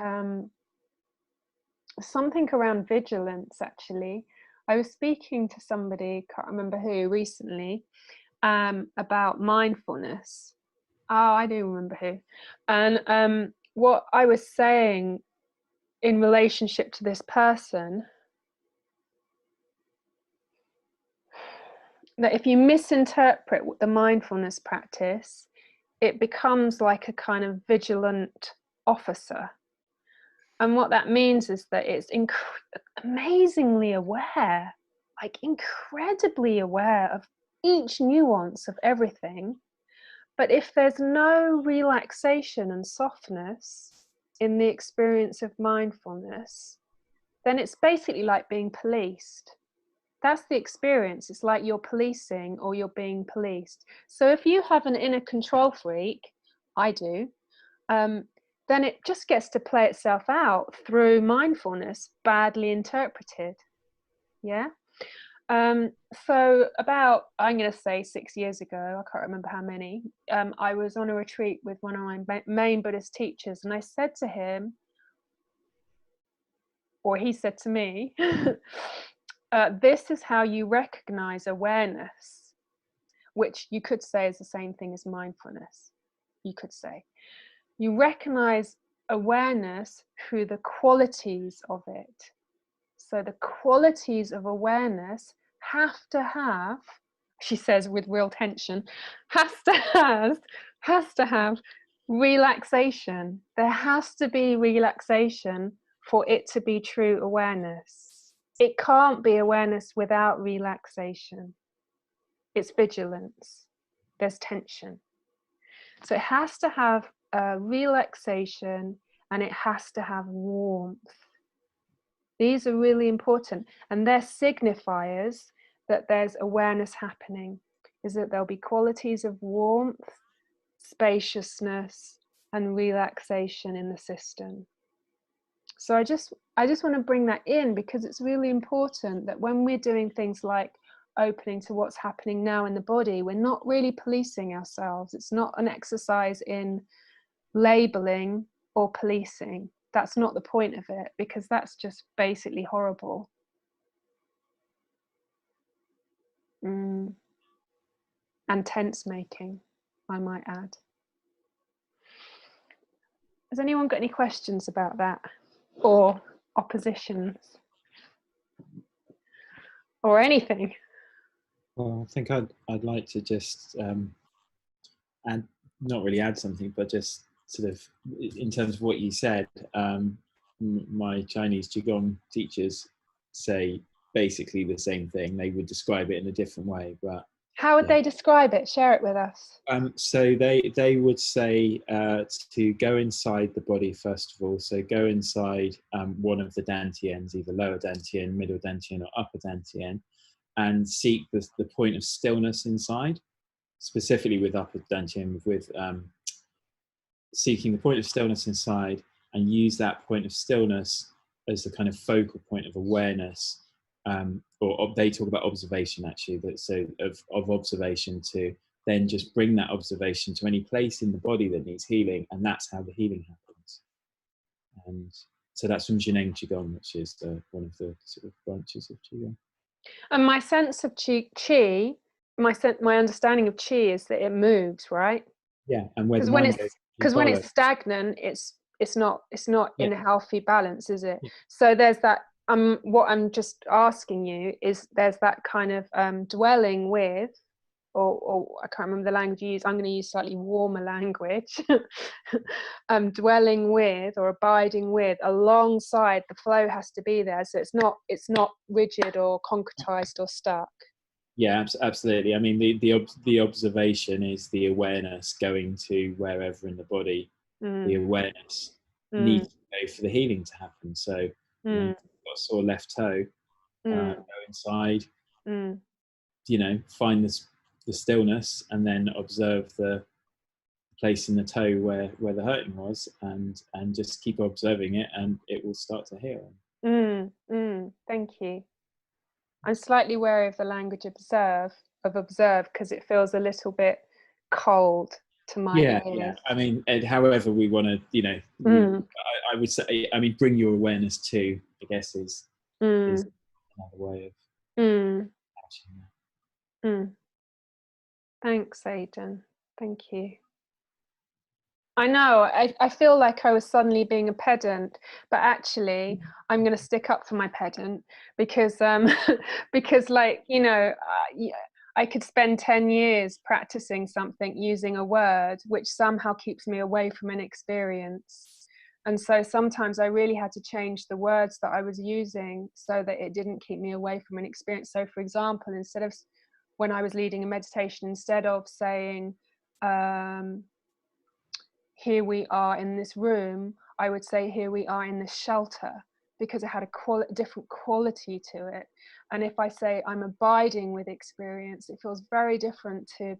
Something around vigilance, actually. I was speaking to somebody, can't remember who, recently, about mindfulness. Oh, I do remember who. And what I was saying in relationship to this person, that if you misinterpret the mindfulness practice, it becomes like a kind of vigilant officer. And what that means is that it's amazingly aware, like incredibly aware of each nuance of everything. But if there's no relaxation and softness in the experience of mindfulness, then it's basically like being policed. That's the experience. It's like you're policing or you're being policed. So if you have an inner control freak, I do, then it just gets to play itself out through mindfulness, badly interpreted. Yeah. So about, I'm going to say 6 years ago, I can't remember how many, I was on a retreat with one of my main Buddhist teachers, and I said to him, or he said to me, this is how you recognize awareness, which you could say is the same thing as mindfulness. You could say you recognize awareness through the qualities of it. So the qualities of awareness have to have, she says with real tension, has to have relaxation. There has to be relaxation for it to be true awareness. it can't be awareness without relaxation. It's vigilance. There's tension. So it has to have relaxation, and it has to have warmth. These are really important, and they're signifiers that there's awareness happening, is that there'll be qualities of warmth, spaciousness, and relaxation in the system. So I just want to bring that in, because it's really important that when we're doing things like opening to what's happening now in the body, we're not really policing ourselves. It's not an exercise in labeling or policing. That's not the point of it, because that's just basically horrible. And tense making, I might add. Has anyone got any questions about that, or oppositions, or anything? Well, I think I'd like to just add, not really add something, but just sort of in terms of what you said. My Chinese Qigong teachers say basically the same thing. They would describe it in a different way, but how would they describe it? Share it with us. So they would say to go inside the body first of all. So go inside one of the dantians, either lower dantian, middle dantian, or upper dantian, and seek the point of stillness inside. Specifically with upper dantian, with seeking the point of stillness inside, and use that point of stillness as the kind of focal point of awareness. Or they talk about observation, actually, that so of observation, to then just bring that observation to any place in the body that needs healing, and that's how the healing happens. And so that's from Jineng Qigong, which is one of the sort of branches of Qigong. And my sense of qi, my understanding of qi is that it moves, right? Yeah, and when it's stagnant, it's not in a healthy balance, is it? Yeah. So there's that. What I'm just asking you is, there's that kind of dwelling with, or I can't remember the language you use. I'm going to use slightly warmer language. Dwelling with, or abiding with, alongside the flow has to be there. So it's not rigid or concretized or stuck. Yeah, absolutely. I mean, the observation is the awareness going to wherever in the body. The awareness needs to go for the healing to happen. So you know, got a sore left toe, go inside, find the stillness, and then observe the place in the toe where the hurting was, and just keep observing it, and it will start to heal. Thank you. I'm slightly wary of the language observe, because it feels a little bit cold to my ears. Yeah. I mean, however we want to, I would say, I mean, bring your awareness to, I guess, is another way of catching that. Thanks, Aidan. Thank you. I know, I feel like I was suddenly being a pedant, but actually I'm going to stick up for my pedant, because like, I could spend 10 years practicing something using a word which somehow keeps me away from an experience. And so sometimes I really had to change the words that I was using so that it didn't keep me away from an experience. So for example, instead of, when I was leading a meditation, instead of saying, here we are in this room, I would say, here we are in this shelter, because it had a different quality to it. And if I say I'm abiding with experience, it feels very different to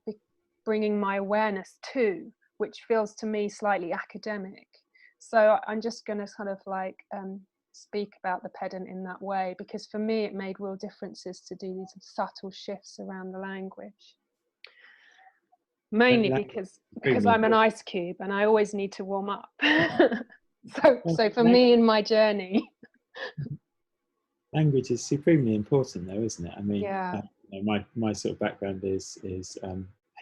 bringing my awareness to, which feels to me slightly academic. So I'm just going to kind of like speak about the pedant in that way, because for me it made real differences to do these subtle shifts around the language. Mainly because I'm an ice cube and I always need to warm up. so for me in my journey, language is supremely important, though, isn't it? I mean, yeah. My sort of background is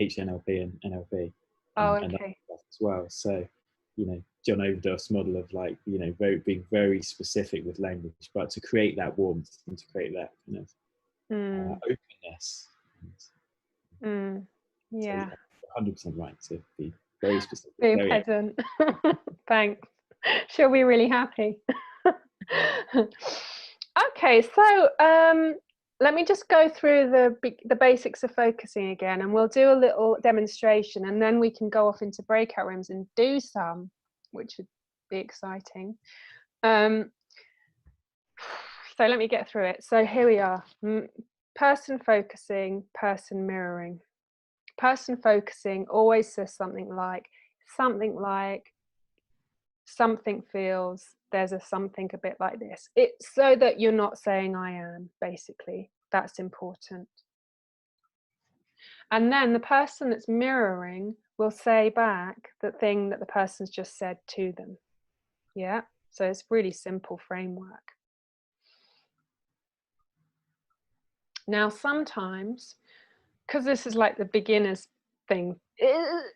HNLP and NLP. And that stuff as well. So, John Overdorf's model of being very specific with language, but to create that warmth and to create that kind of openness. Yeah. So, 100% right to be very specific. Be a pedant. Thanks. She'll be really happy. Okay, so let me just go through the basics of focusing again, and we'll do a little demonstration, and then we can go off into breakout rooms and do some, which would be exciting. So let me get through it. So here we are. Person focusing, person mirroring. Person focusing always says something like, something feels, there's a something a bit like this. It's so that you're not saying I am, basically. That's important. And then the person that's mirroring will say back the thing that the person's just said to them. Yeah, so it's really simple framework. Now, sometimes, because this is like the beginner's thing,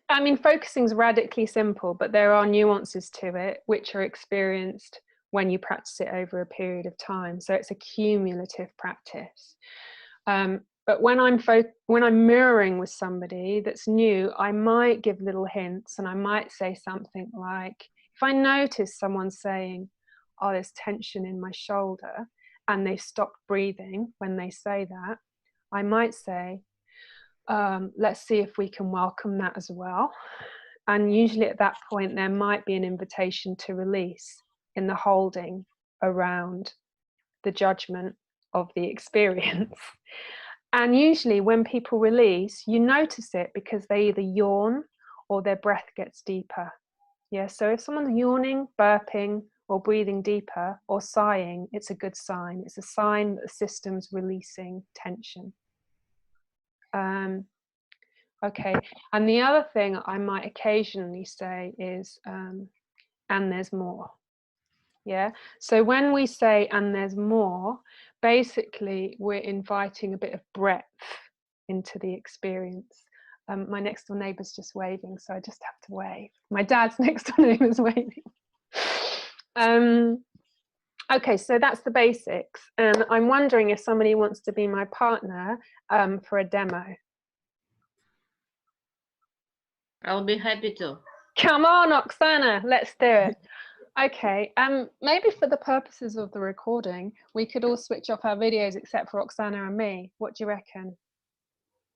I mean, focusing is radically simple, but there are nuances to it which are experienced when you practice it over a period of time. So it's a cumulative practice. But when I'm mirroring with somebody that's new, I might give little hints, and I might say something like, if I notice someone saying, oh, there's tension in my shoulder, and they stop breathing when they say that, I might say, let's see if we can welcome that as well. And usually at that point, there might be an invitation to release in the holding around the judgment of the experience. And usually when people release, you notice it because they either yawn or their breath gets deeper. Yeah, so if someone's yawning, burping, or breathing deeper, or sighing, it's a good sign. It's a sign that the system's releasing tension. Okay, and the other thing I might occasionally say is, and there's more. Yeah, so when we say, and there's more, basically we're inviting a bit of breadth into the experience. My next door neighbour's just waving, so I just have to wave. My dad's next door neighbour's waving. Okay, so that's the basics. And I'm wondering if somebody wants to be my partner for a demo. I'll be happy to. Come on, Oksana, let's do it. Okay, maybe for the purposes of the recording, we could all switch off our videos except for Oksana and me. What do you reckon?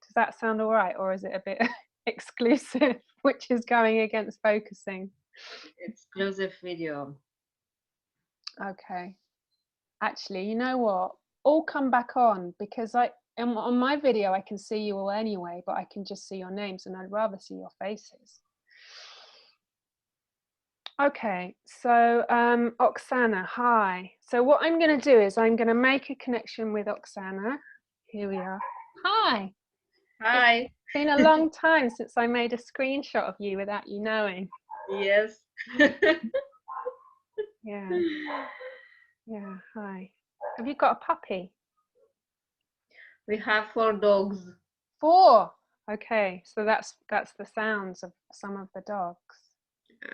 Does that sound all right, or is it a bit exclusive, which is going against focusing? Exclusive video. Okay. Actually, you know what? All come back on, because on my video I can see you all anyway, but I can just see your names, and I'd rather see your faces. Okay, so Oksana, hi. So what I'm going to do is I'm going to make a connection with Oksana. Here we are. Hi. Hi. It's been a long time since I made a screenshot of you without you knowing. Yes. Yeah. Yeah, hi. Have you got a puppy? We have 4 dogs. 4. Okay, so that's the sounds of some of the dogs.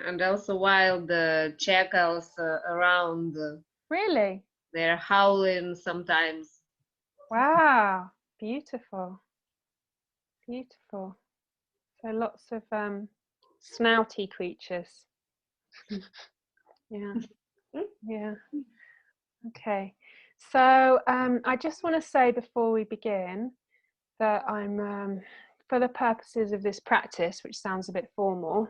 And also wild jackals around. Really? They're howling sometimes. Wow, beautiful. Beautiful. So lots of snouty creatures. Yeah. Yeah. Okay. So I just want to say before we begin that I'm, for the purposes of this practice, which sounds a bit formal,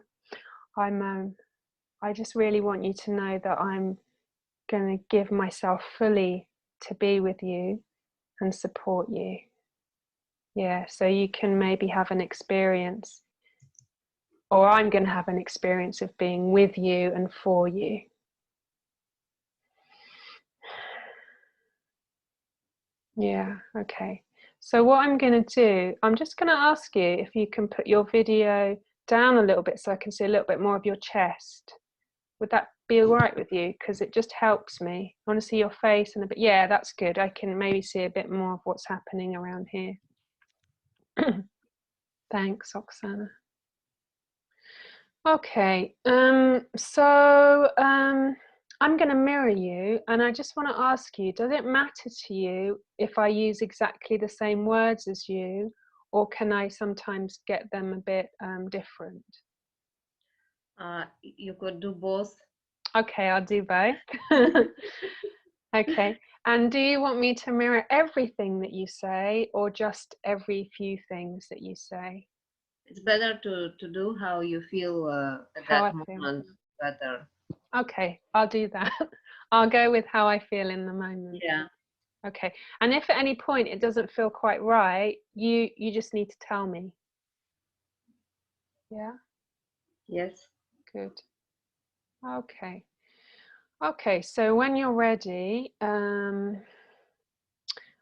I just really want you to know that I'm going to give myself fully to be with you and support you. Yeah, so you can maybe have an experience, or I'm going to have an experience of being with you and for you. Yeah, okay. So what I'm going to do, I'm just going to ask you if you can put your video down a little bit so I can see a little bit more of your chest. Would that be all right with you? Because it just helps me. I want to see your face and a bit. Yeah, that's good. I can maybe see a bit more of what's happening around here. Thanks, Oksana. Okay, so I'm going to mirror you, and I just want to ask you, does it matter to you if I use exactly the same words as you, or can I sometimes get them a bit different? You could do both. Okay, I'll do both. Okay. And do you want me to mirror everything that you say or just every few things that you say? It's better to do how you feel at How that I feel. moment better. Okay, I'll do that. I'll go with how I feel in the moment. Yeah. Okay. And if at any point it doesn't feel quite right, you just need to tell me. Yeah? Yes. Good. Okay. Okay, so when you're ready, we're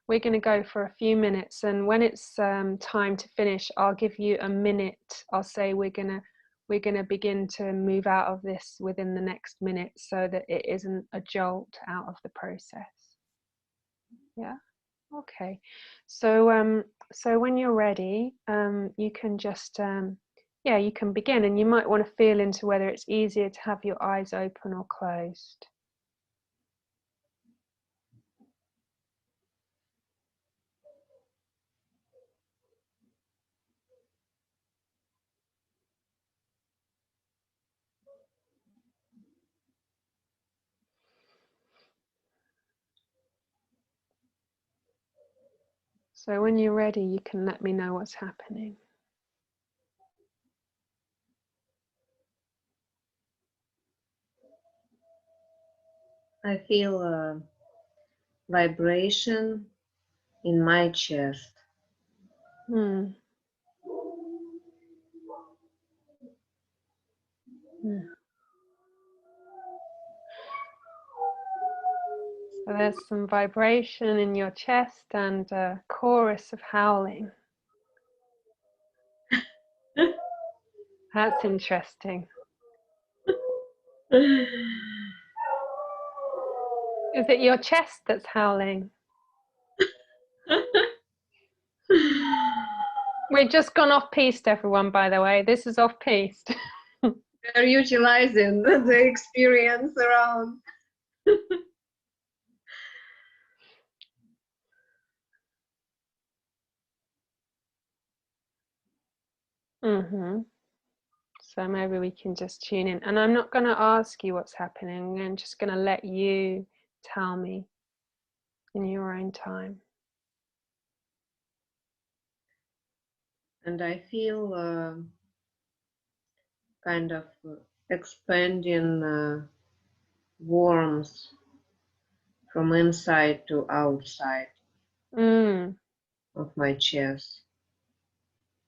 going to go for a few minutes, and when it's time to finish, I'll give you a minute. I'll say we're gonna begin to move out of this within the next minute, so that it isn't a jolt out of the process. Yeah. Okay. So so when you're ready, you can just yeah, you can begin, and you might want to feel into whether it's easier to have your eyes open or closed. So when you're ready, you can let me know what's happening. I feel a vibration in my chest. Hmm. Hmm. So there's some vibration in your chest and a chorus of howling. That's interesting. Is it your chest that's howling? We've just gone off piste, everyone, by the way. This is off piste. We're utilizing the experience around. Mm-hmm. So maybe we can just tune in. And I'm not going to ask you what's happening. I'm just going to let you tell me in your own time. And I feel kind of expanding warmth from inside to outside of my chest.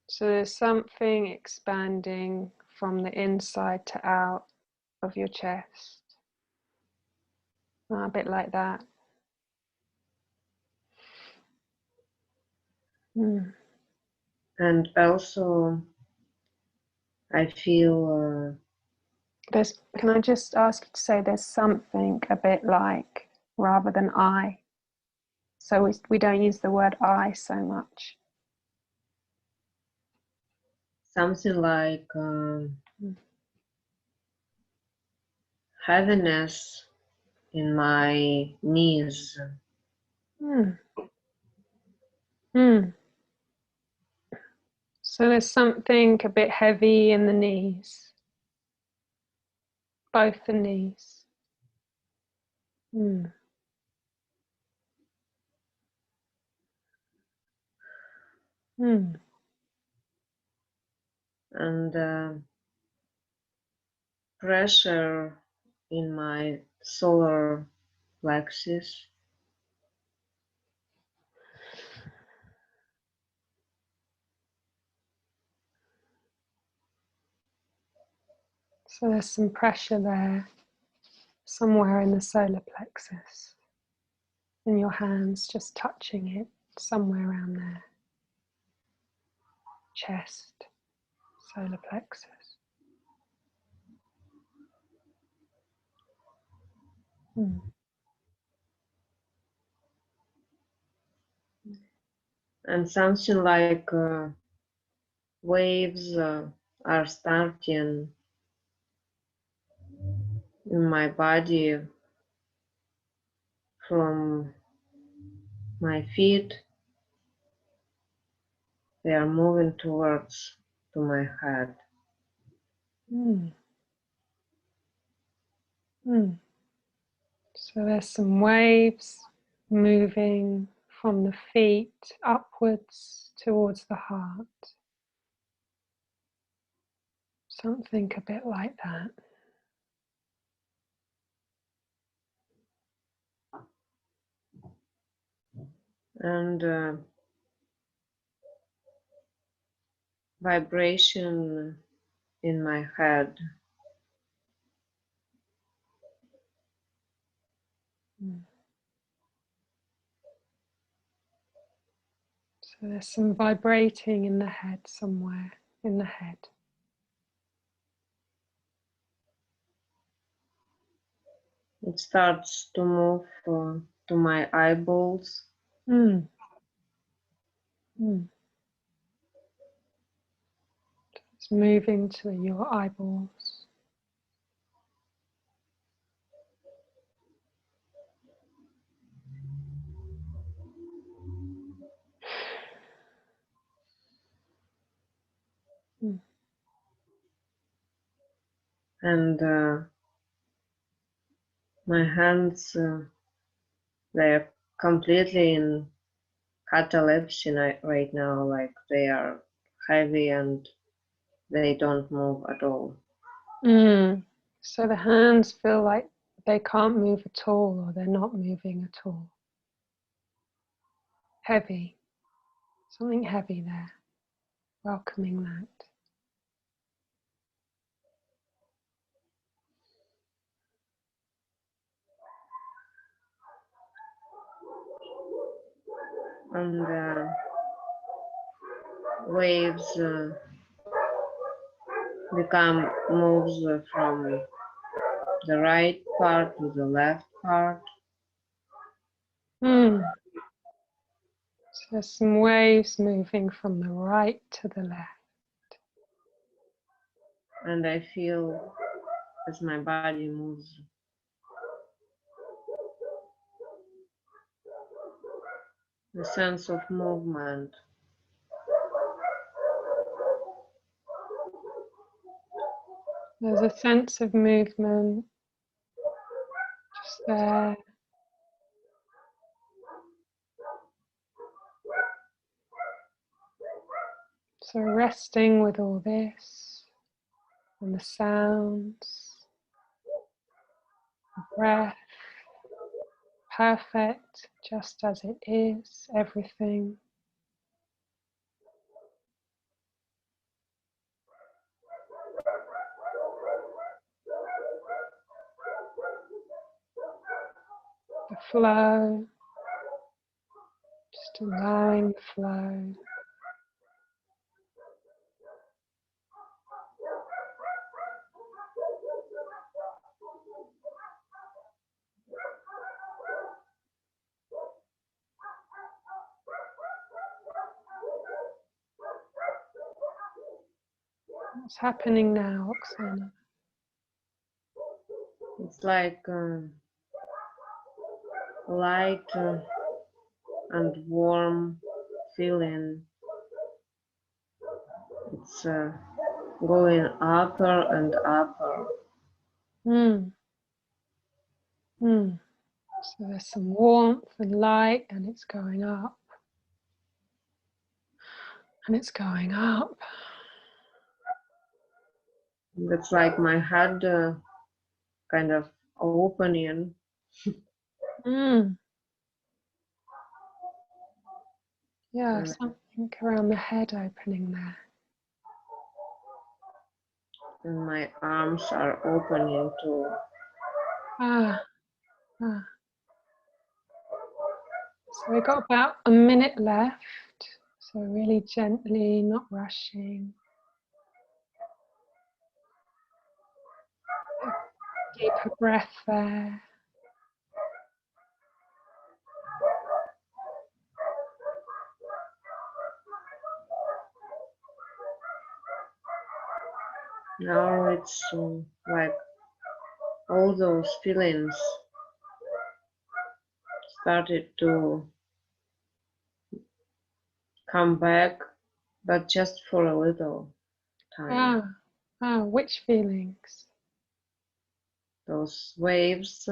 So there's something expanding from the inside to out of your chest. A bit like that. And also I feel Can I just ask you to say there's something a bit like rather than I? So we don't use the word I so much. something like heaviness in my knees. So there's something a bit heavy in the knees, both the knees. And pressure in my solar plexus. So there's some pressure there, somewhere in the solar plexus. And your hands just touching it, somewhere around there. Chest, solar plexus. And something like waves are starting in my body from my feet. They are moving towards to my head. So there's some waves moving from the feet upwards towards the heart. Something a bit like that. And vibration in my head. So there's some vibrating in the head somewhere, in the head. It starts to move to my eyeballs. Mm. Mm. It's moving to your eyeballs. Mm. And my hands, they're completely in catalepsy right now, like they are heavy and they don't move at all. Mm. So the hands feel like they can't move at all, or they're not moving at all. Heavy. Something heavy there. Welcoming that. And waves become moves from the right part to the left part. Mm. So there's some waves moving from the right to the left. And I feel as my body moves. The sense of movement. There's a sense of movement just there. So resting with all this and the sounds, the breath, perfect just as it is, everything. The flow, just allowing the flow. What's happening now, Oksana? It's like light and warm feeling. It's going upper and upper. Mm. Mm. So there's some warmth and light, and it's going up. And it's going up. It's like my head kind of opening. Mm. Yeah, something around the head opening there. And my arms are opening too. Ah. So we've got about a minute left. So really gently, not rushing. Deeper breath there. Now it's like all those feelings started to come back, but just for a little time. Which feelings? Those waves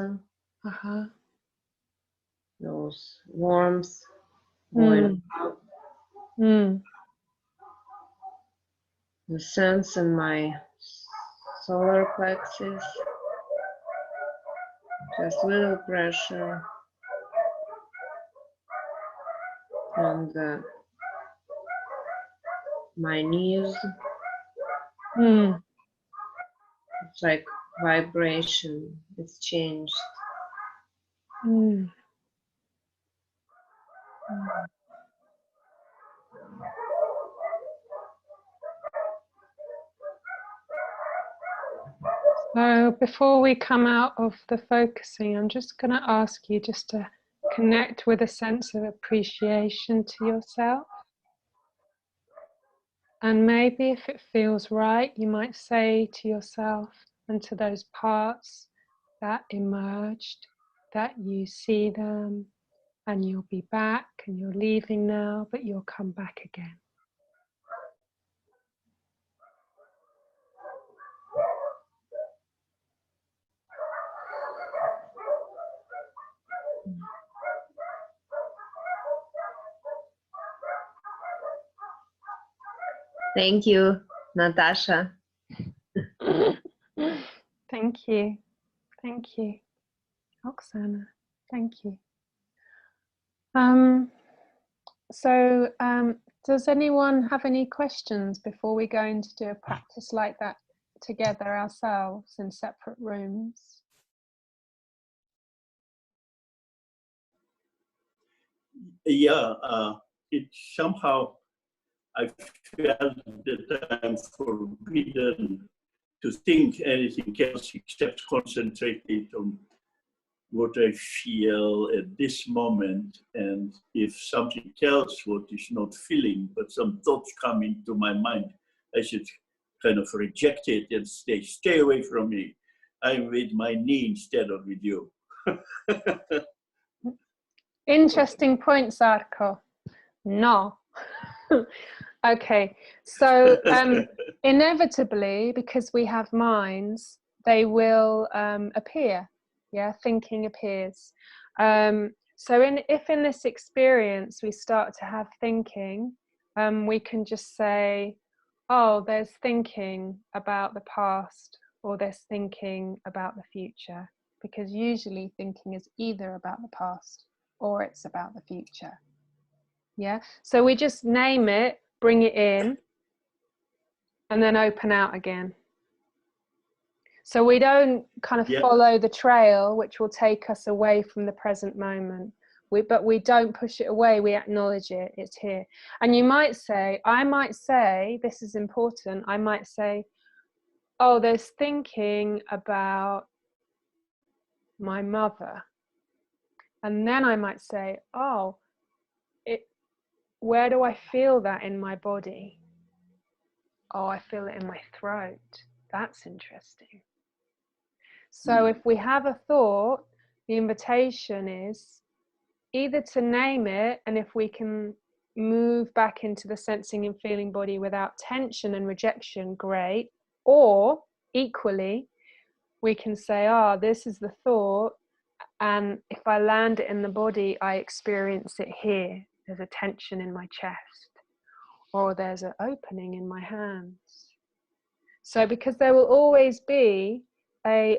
Uh-huh. Those worms going up. Mm. The sense in my solar plexus. Just little pressure. And my knees. Mm. It's like vibration. It's changed. Mm. So before we come out of the focusing, I'm just going to ask you just to connect with a sense of appreciation to yourself. And maybe if it feels right, you might say to yourself and to those parts that emerged, that you see them and you'll be back and you're leaving now, but you'll come back again. Thank you, Natasha. Thank you. Thank you. Oksana, thank you. Does anyone have any questions before we go in to do a practice like that together ourselves in separate rooms? Yeah, it somehow I felt that I'm forbidden to think anything else except concentrated on what I feel at this moment. And if something else what is not feeling, but some thoughts come into my mind, I should kind of reject it and stay away from me. I'm with my knee instead of with you. Interesting point, Zarko. No. Okay, so inevitably, because we have minds, they will appear. Yeah, thinking appears. So if in this experience we start to have thinking, we can just say, oh, there's thinking about the past, or there's thinking about the future, because usually thinking is either about the past or it's about the future. Yeah, so we just name it, bring it in, and then open out again. So we don't kind of follow the trail, which will take us away from the present moment. But we don't push it away, we acknowledge it, it's here. And you might say, I might say, this is important, I might say, oh, there's thinking about my mother. And then I might say, oh, where do I feel that in my body? Oh, I feel it in my throat. That's interesting. So if we have a thought, the invitation is either to name it, and if we can move back into the sensing and feeling body without tension and rejection, great. Or equally, we can say, ah, this is the thought, and if I land it in the body, I experience it here. There's a tension in my chest, or there's an opening in my hands. So because there will always be a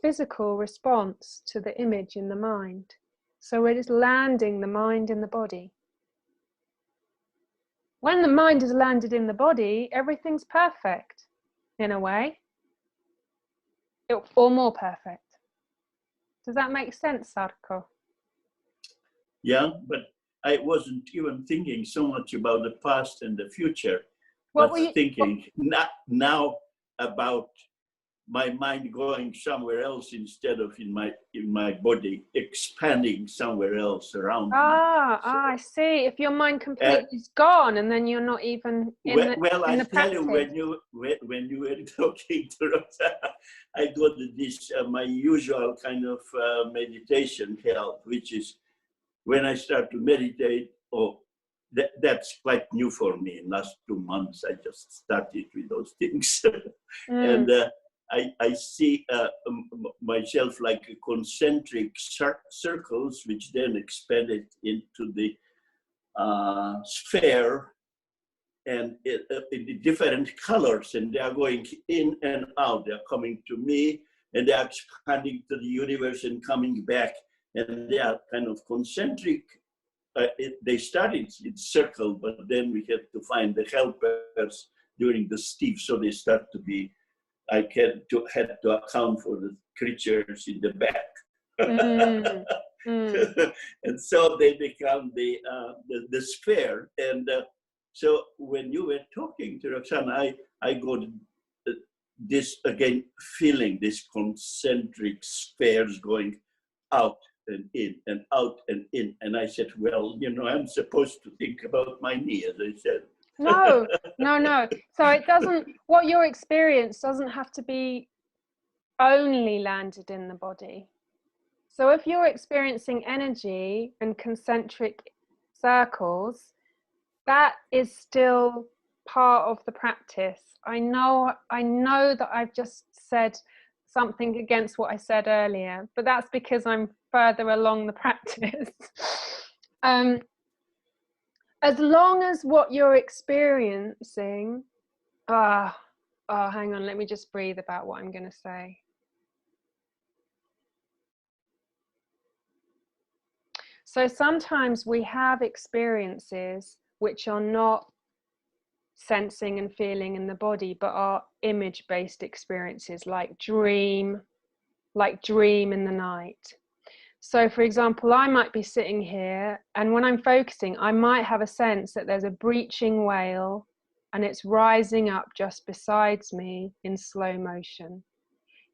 physical response to the image in the mind. So we're just landing the mind in the body. When the mind is landed in the body, everything's perfect, in a way, or more perfect. Does that make sense, Sarko? Yeah, but I wasn't even thinking so much about the past and the future, What but were you thinking now about my mind going somewhere else instead of in my body, expanding somewhere else around me. I see. If your mind completely is gone, and then you're not even in the I tell practice. you, when you were talking to Rosa, I got this my usual kind of meditation help, which is when I start to meditate. Oh, that's quite new for me. In last 2 months, I just started with those things, and I see myself like concentric circles, which then expanded into the sphere, and in different colors, and they are going in and out. They are coming to me, and they are expanding to the universe and coming back, and they are kind of concentric. They started in circle, but then we had to find the helpers during the steep, so they start to be. I had to account for the creatures in the back. And so they become the sphere. And so when you were talking to Roxana, I got this again feeling, this concentric spheres going out and in and out and in. And I said, well, you know, I'm supposed to think about my knee, as I said. No. So it doesn't, what your experience doesn't have to be only landed in the body. So if you're experiencing energy and concentric circles, that is still part of the practice. I know that I've just said something against what I said earlier, but that's because I'm further along the practice. As long as what you're experiencing, hang on, let me just breathe about what I'm going to say. So sometimes we have experiences which are not sensing and feeling in the body, but are image-based experiences, like dream in the night. So for example, I might be sitting here, and when I'm focusing, I might have a sense that there's a breaching whale and it's rising up just besides me in slow motion.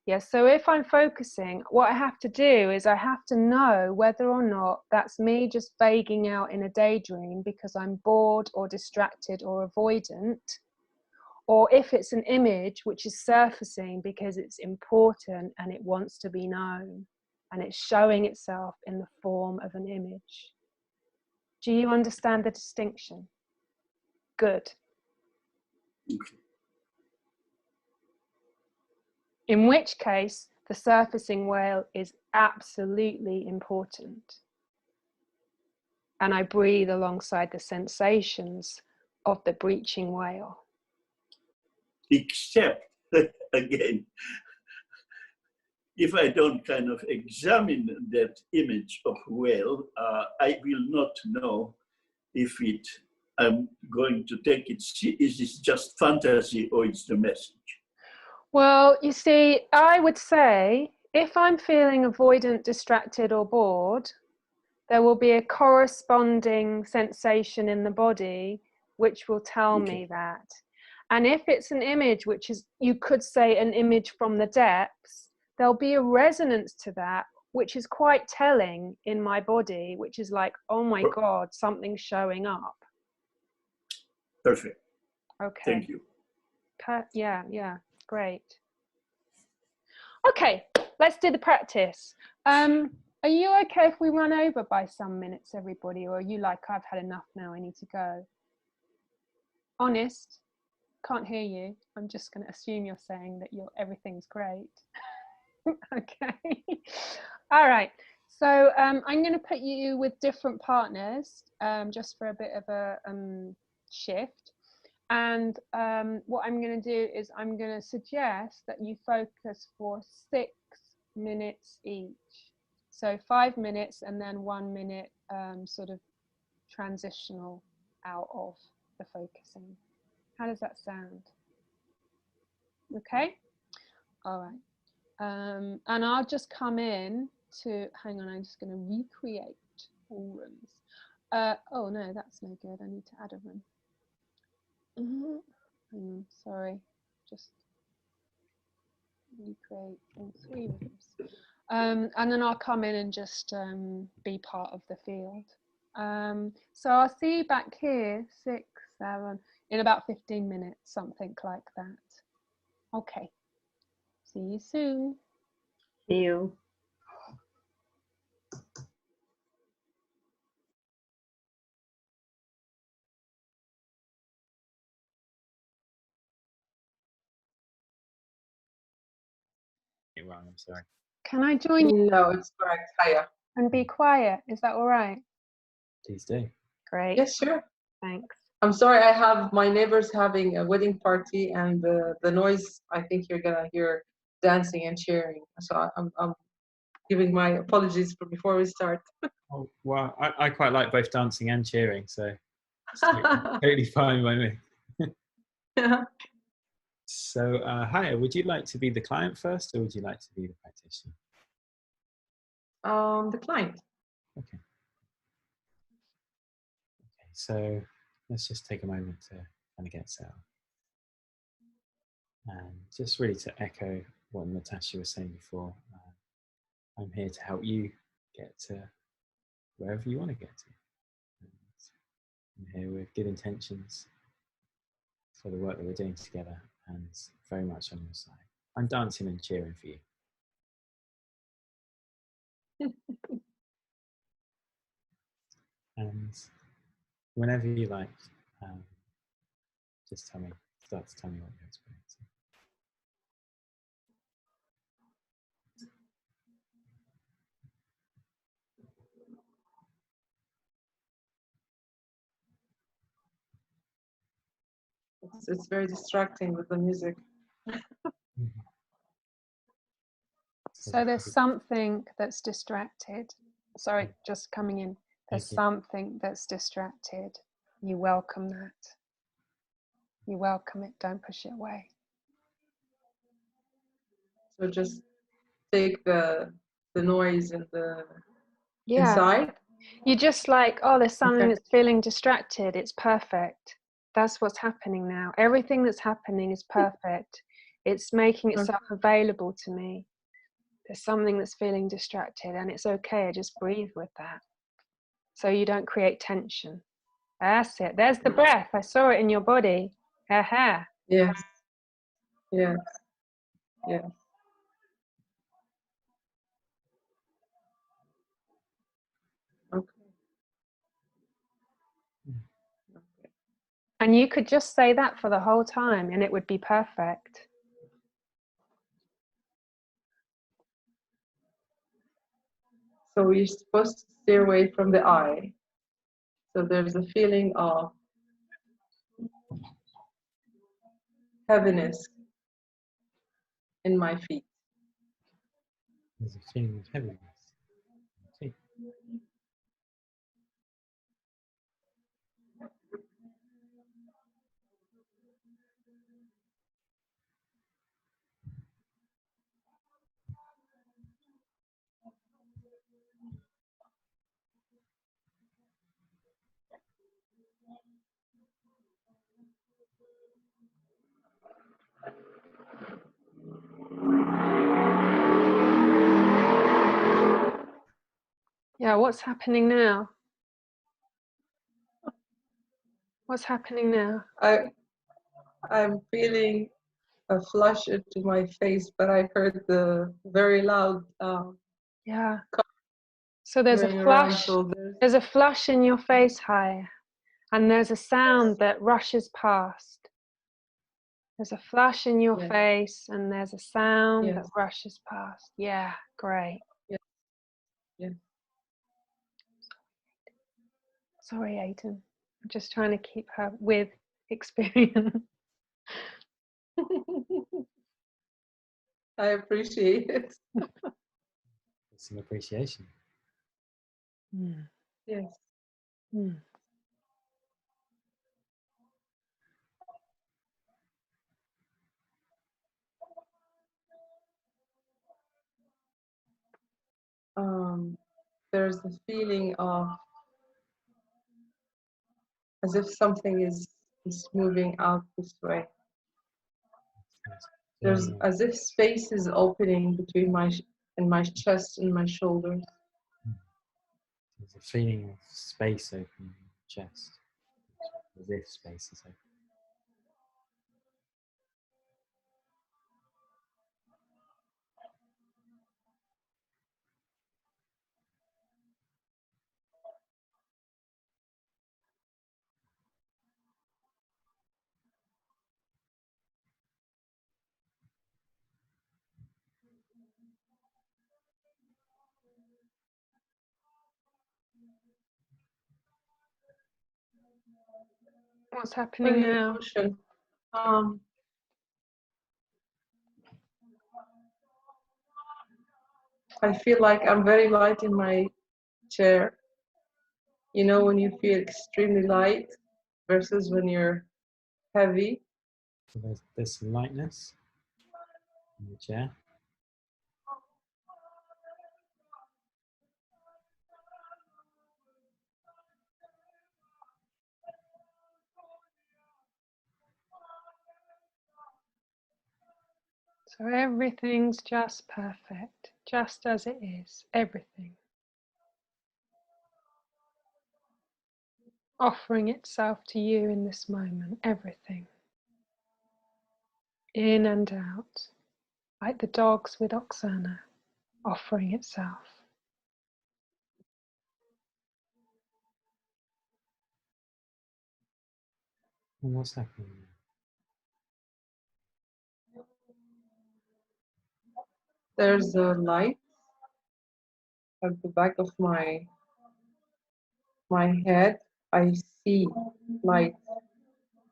Yes, so if I'm focusing, what I have to do is I have to know whether or not that's me just vaguing out in a daydream because I'm bored or distracted or avoidant, or if it's an image which is surfacing because it's important and it wants to be known and it's showing itself in the form of an image. Do you understand the distinction? Good. Okay. In which case, the surfacing whale is absolutely important. And I breathe alongside the sensations of the breaching whale. Except, again, if I don't kind of examine that image of whale, I will not know if I'm going to take it, is this just fantasy or it's the message? Well, you see, I would say if I'm feeling avoidant, distracted, or bored, there will be a corresponding sensation in the body which will tell me that. And if it's an image, which is, you could say, an image from the depths, there'll be a resonance to that, which is quite telling in my body, which is like, oh my God, something's showing up. Perfect. Okay. Thank you. Yeah, great. Okay, let's do the practice. Are you okay if we run over by some minutes, everybody? Or are you like, I've had enough now, I need to go? Honest, can't hear you. I'm just going to assume you're saying that everything's great. Okay. All right. So I'm going to put you with different partners just for a bit of a shift. And what I'm going to do is I'm going to suggest that you focus for 6 minutes each. So 5 minutes and then 1 minute sort of transitional out of the focusing. How does that sound? Okay. All right. And I'll just come in to, hang on, I'm just going to recreate all rooms. Oh no, that's no good. I need to add a room. Sorry, just recreate all 3 rooms. And then I'll come in and just be part of the field. So I'll see you back here, 6, 7, in about 15 minutes, something like that. Okay. See you soon. See you. something wrong. I'm sorry. Can I join you No, it's correct. Hiya. and be quiet? Is that all right? Please do. Great. Yes, sure. Thanks. I'm sorry, I have my neighbors having a wedding party, and the noise, I think you're gonna hear dancing and cheering. So I'm giving my apologies for before we start. Oh, well, I quite like both dancing and cheering, so it's totally fine by me. So, Haya, would you like to be the client first, or would you like to be the practitioner? The client. Okay. Okay, so let's just take a moment to kind of get set up. And just really to echo what Natasha was saying before, I'm here to help you get to wherever you want to get to. And I'm here with good intentions for the work that we're doing together, and very much on your side. I'm dancing and cheering for you. And whenever you like, just start to tell me what you're experiencing. It's very distracting with the music. So there's something that's distracted. Sorry, just coming in. There's something that's distracted. You welcome that. You welcome it. Don't push it away. So just take the noise and the Yeah. inside. You're just like, oh, there's something Okay. that's feeling distracted. It's perfect. That's what's happening now. Everything that's happening is perfect. It's making itself available to me. There's something that's feeling distracted, and it's okay. I just breathe with that. So you don't create tension. That's it. There's the breath. I saw it in your body. Aha. Yes. Yes. Yes. Okay. Okay. And you could just say that for the whole time, and it would be perfect. So we're supposed to stay away from the eye. So there's a feeling of heaviness in my feet. There's a feeling of heaviness. Okay. Yeah, what's happening now? What's happening now? I'm feeling a flush into my face, but I heard the very loud Yeah. So there's a going around. flush. So There's a flush in your face, high, and there's a sound that rushes past. There's a flush in your face, and there's a sound that rushes past. Yeah, great. Yes. Yes. Sorry, Aidan. I'm just trying to keep her with experience. I appreciate it. Some appreciation. Mm. Yes. Mm. There's the feeling of as if something is moving out this way. There's as if space is opening between my chest and my shoulders. There's a feeling of space opening in your chest, as if space is open. What's happening now? Emotion. I feel like I'm very light in my chair. You know, when you feel extremely light versus when you're heavy. So there's some lightness in the chair. So everything's just perfect, just as it is, everything. Offering itself to you in this moment, everything. In and out, like the dogs with Oksana, offering itself. And what's happening now? There's a light at the back of my head. I see light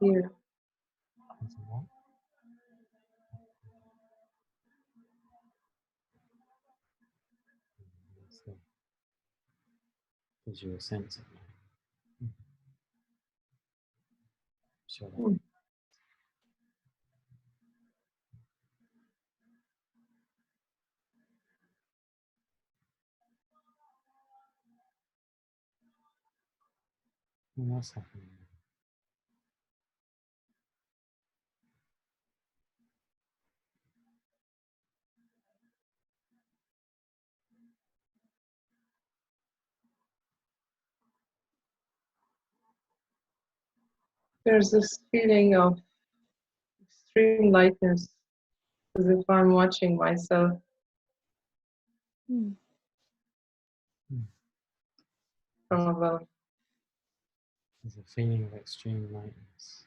here. There's a what? There's the visual sense of light. Sure. And what's happening now? There's this feeling of extreme lightness, as if I'm watching myself. From above. There's a feeling of extreme lightness,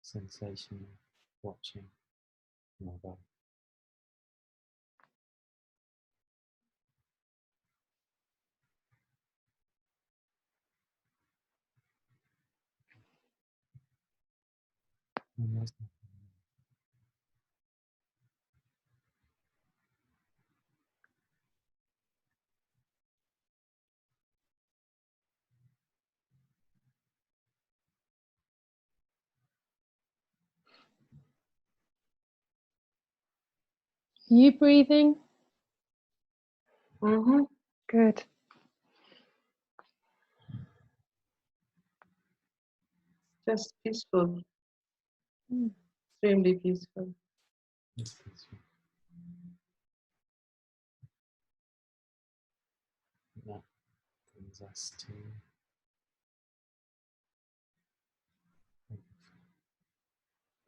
sensation of watching from above. And what's happening? You breathing? Mm-hmm. Good. Just peaceful. Mm. Extremely peaceful. It's peaceful. That brings us to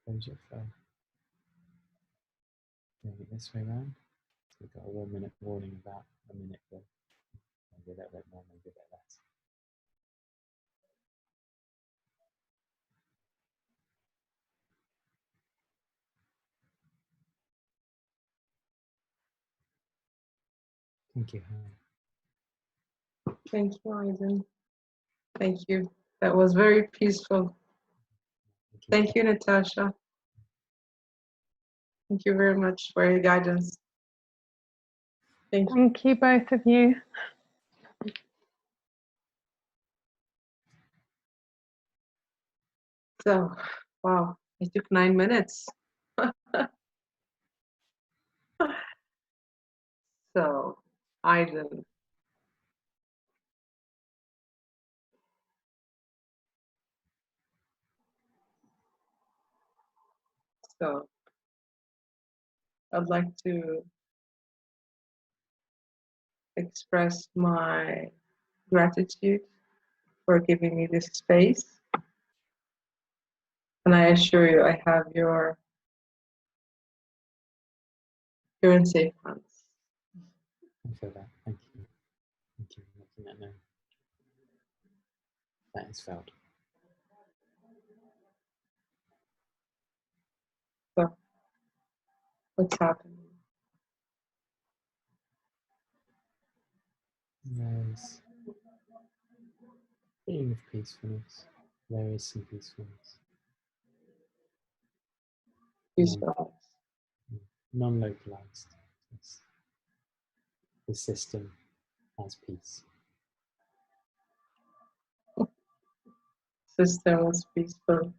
close your phone. Doing it this way round. So we've got a 1 minute warning about a minute ago. Maybe a little bit more, maybe a bit less. Thank you, Hannah. Thank you, Aiden. Thank you. That was very peaceful. Thank you, Natasha. Thank you very much for your guidance. Thank you. Thank you, both of you. So, wow, it took 9 minutes. So, Aiden. So, I'd like to express my gratitude for giving me this space. And I assure you, I have you're in safe hands. I feel that. Thank you. Thank you for making that known. That is felt. So, what's happening? There's a feeling of peacefulness, There is some peacefulness. Peaceful. Non-localized. The system has peace. System was peaceful.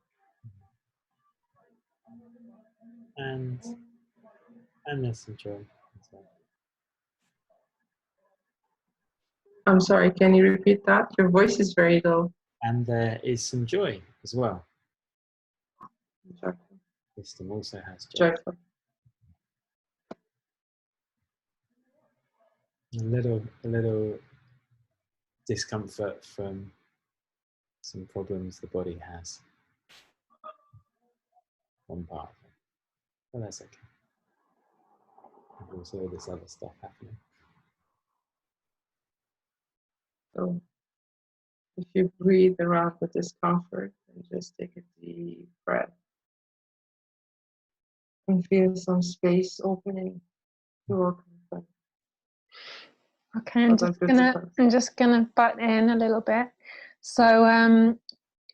And there's some joy as well. I'm sorry, can you repeat that? Your voice is very low. And there is some joy as well. Joyful. System also has joy. Joyful. A little discomfort from some problems the body has. One part of it. But that's okay. There's all this other stuff happening. So if you breathe around the discomfort and just take a deep breath and feel some space opening to open. Okay, I'm just gonna butt in a little bit. So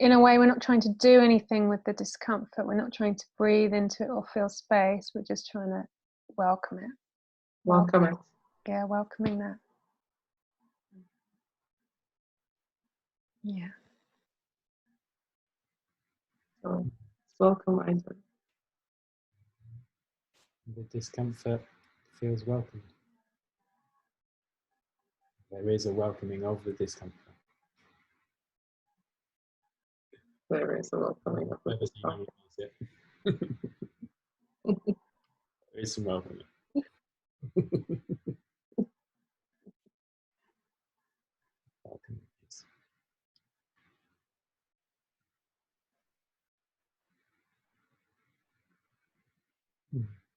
in a way, we're not trying to do anything with the discomfort. We're not trying to breathe into it or feel space. We're just trying to welcome it. Welcome it. Yeah, welcoming that. Yeah. So it's welcome either. The discomfort feels welcomed. There is a welcoming of the discomfort. There is a welcoming of the discomfort. There is some welcoming. Welcoming.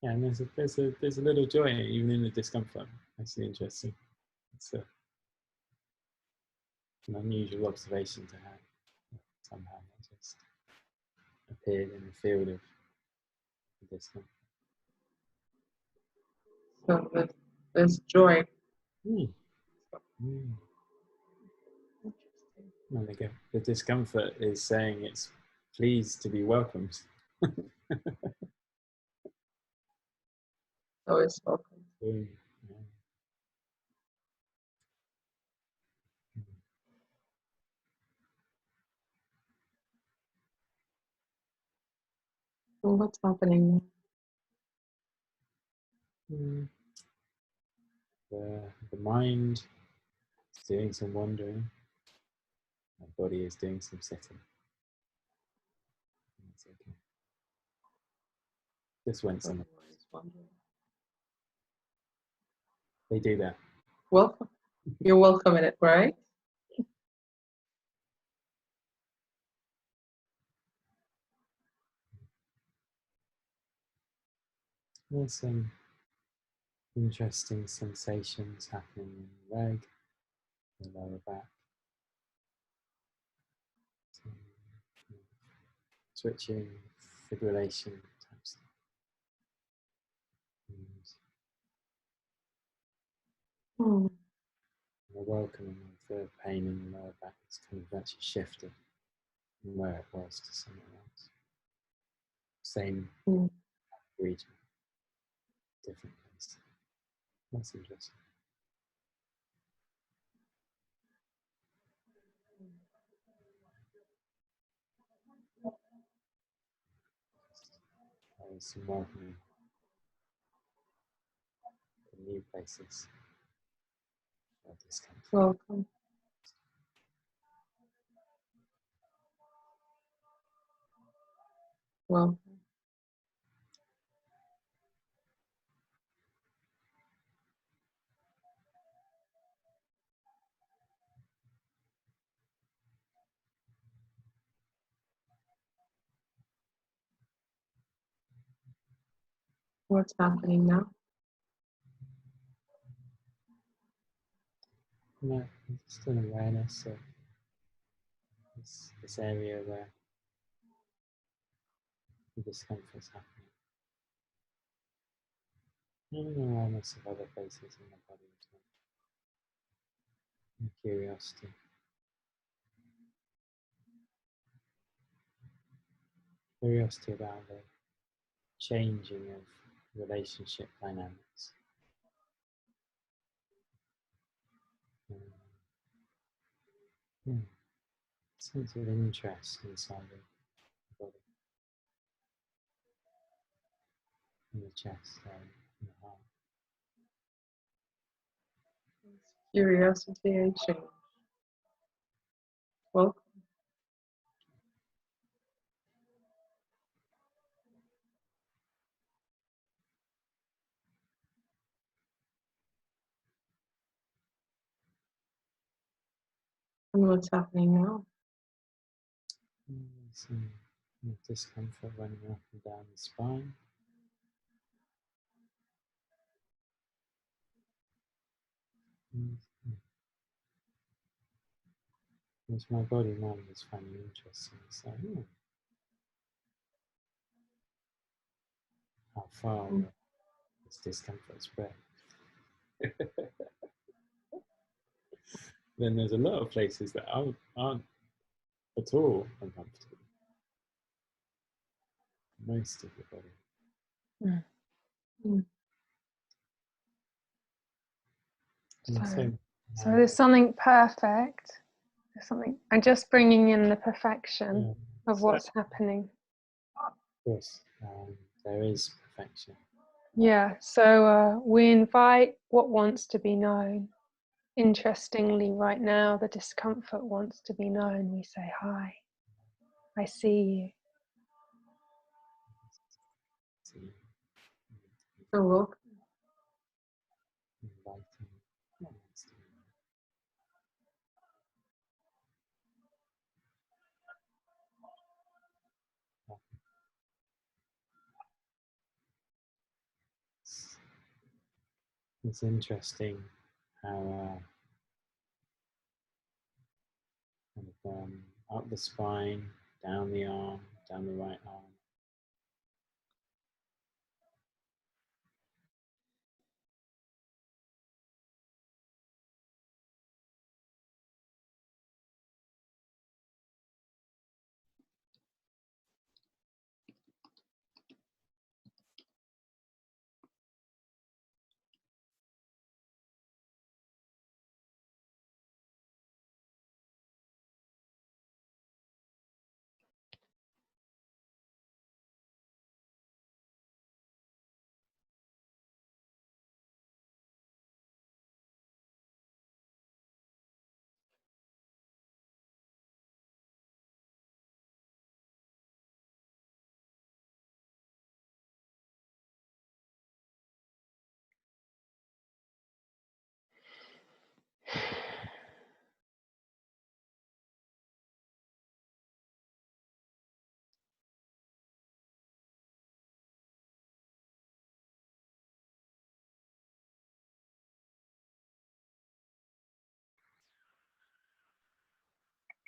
Yeah, and there's a little joy even in the discomfort. Actually interesting. It's an unusual observation to have. Somehow it just appeared in the field of the discomfort. So there's joy. And again, the discomfort is saying it's pleased to be welcomed. So it's welcome. Well, what's happening? The mind is doing some wandering. My body is doing some sitting. That's okay. Just went somewhere. They do that. Welcome. You're welcome in it, right? There's some interesting sensations happening in the leg, the lower back. Some twitching, fibrillation type stuff. And the welcoming of the pain in the lower back is kind of actually shifted from where it was to somewhere else. Same region, different place. That's interesting. There's some welcoming to new places. Welcome. Welcome. What's happening now? No, just an awareness of this area where the discomfort's happening. And an awareness of other places in the body as well. And curiosity. curiosity about the changing of relationship dynamics. Yeah. Sense of interest inside the body, in the chest, in the heart. Curiosity and change. Well, and what's happening now? Some discomfort running up and down the spine. Which my body mind is finding interesting. So, how far this discomfort spread. Then there's a lot of places that aren't at all uncomfortable. Most of the body. So there's something perfect. There's something. I'm just bringing in the perfection of what's happening. Yes, there is perfection. Yeah. So we invite what wants to be known. Interestingly, right now, the discomfort wants to be known. We say, "Hi, I see you." So welcome. It's interesting how up the spine, down the arm, down the right arm.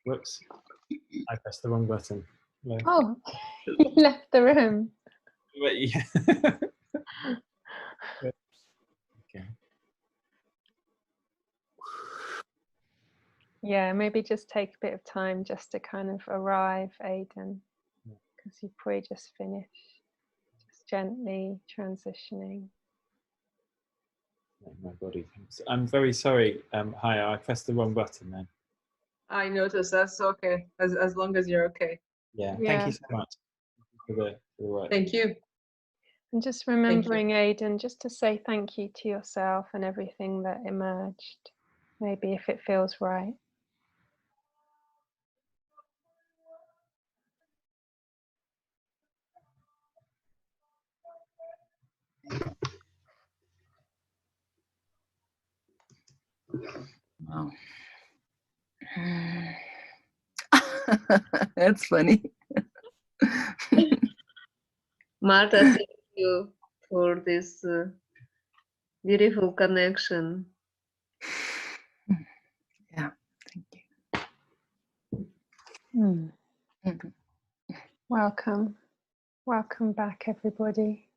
Whoops, I pressed the wrong button. No. Oh, you left the room. But yeah. Okay. Yeah, maybe just take a bit of time just to kind of arrive, Aidan, because you probably just finished. Just gently transitioning. My body thinks. I'm very sorry. Hi, I pressed the wrong button then. I noticed. That's okay. As long as you're okay. Yeah. Thank you so much for the work. Thank you. And just remembering, Aidan, just to say thank you to yourself and everything that emerged. Maybe if it feels right. Wow. That's funny. Marta, thank you for this beautiful connection. Yeah, thank you. Welcome. Welcome back, everybody.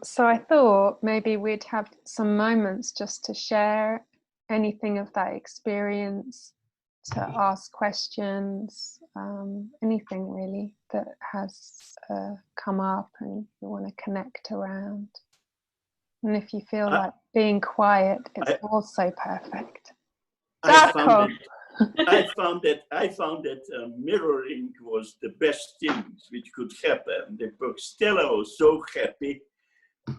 So I thought maybe we'd have some moments just to share anything of that experience, to ask questions, anything really that has come up and you want to connect around. And if you feel like being quiet, it's also perfect. I found that mirroring was the best thing which could happen. The book Stella was so happy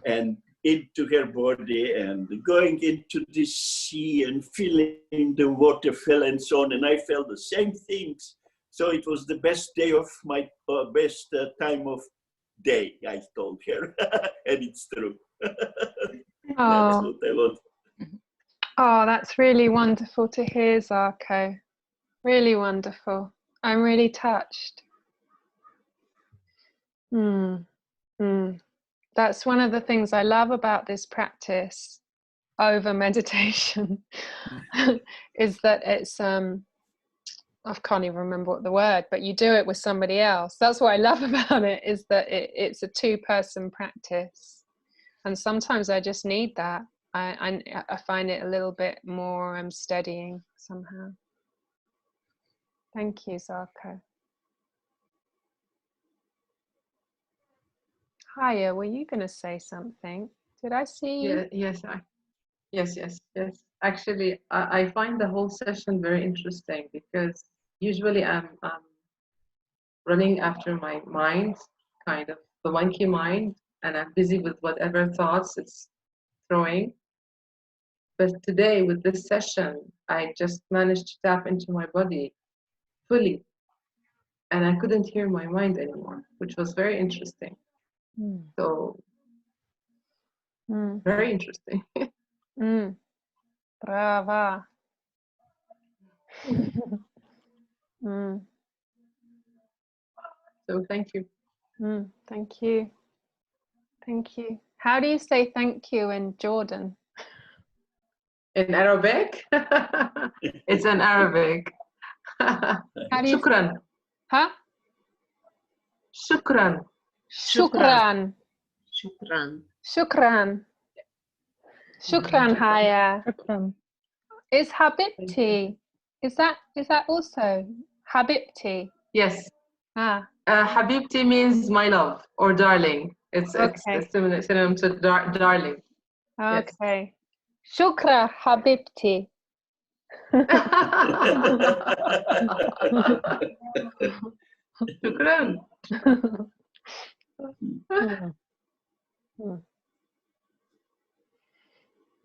and into her body and going into the sea and feeling the waterfall and so on. And I felt the same things. So it was the best day of my best time of day, I told her. And it's true. That's what I want. Oh, that's really wonderful to hear, Zarko. Really wonderful. I'm really touched. That's one of the things I love about this practice over meditation is that it's I can't even remember what the word, but you do it with somebody else. That's what I love about it, is that it's a two-person practice, and sometimes I just need that. I find it a little bit more steadying somehow. Thank you, Zarko. Haya, were you going to say something? Did I see you? Yes. Actually, I find the whole session very interesting because usually I'm running after my mind, kind of the monkey mind, and I'm busy with whatever thoughts it's throwing. But today with this session, I just managed to tap into my body fully, and I couldn't hear my mind anymore, which was very interesting. So, very interesting. Brava. So thank you. Thank you. Thank you. How do you say thank you in Jordan? In Arabic? It's in Arabic. How do you Shukran. Huh? Shukran. Shukran. Shukran. Shukran. Shukran, Haya. Shukran. Is Habibti? Is that also Habibti? Yes. Habibti means my love or darling. It's synonym to darling. Okay. Yes. Shukra Habibti. Shukran.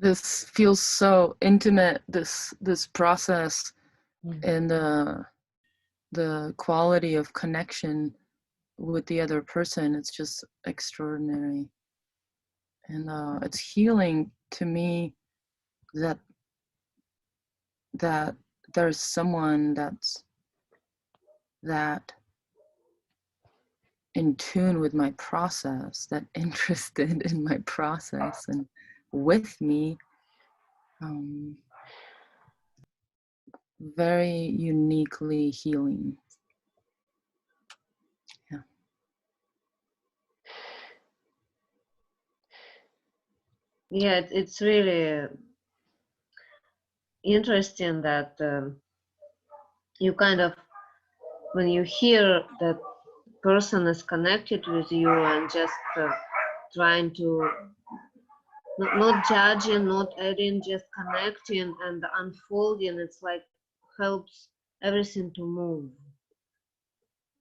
This feels so intimate, this process, and the quality of connection with the other person. It's just extraordinary, and it's healing to me that there's someone that's that in tune with my process, that interested in my process and with me. Very uniquely healing. Yeah. Yeah, it's really interesting that you kind of, when you hear that person is connected with you and just trying to not judging, not adding, just connecting and unfolding, it's like helps everything to move.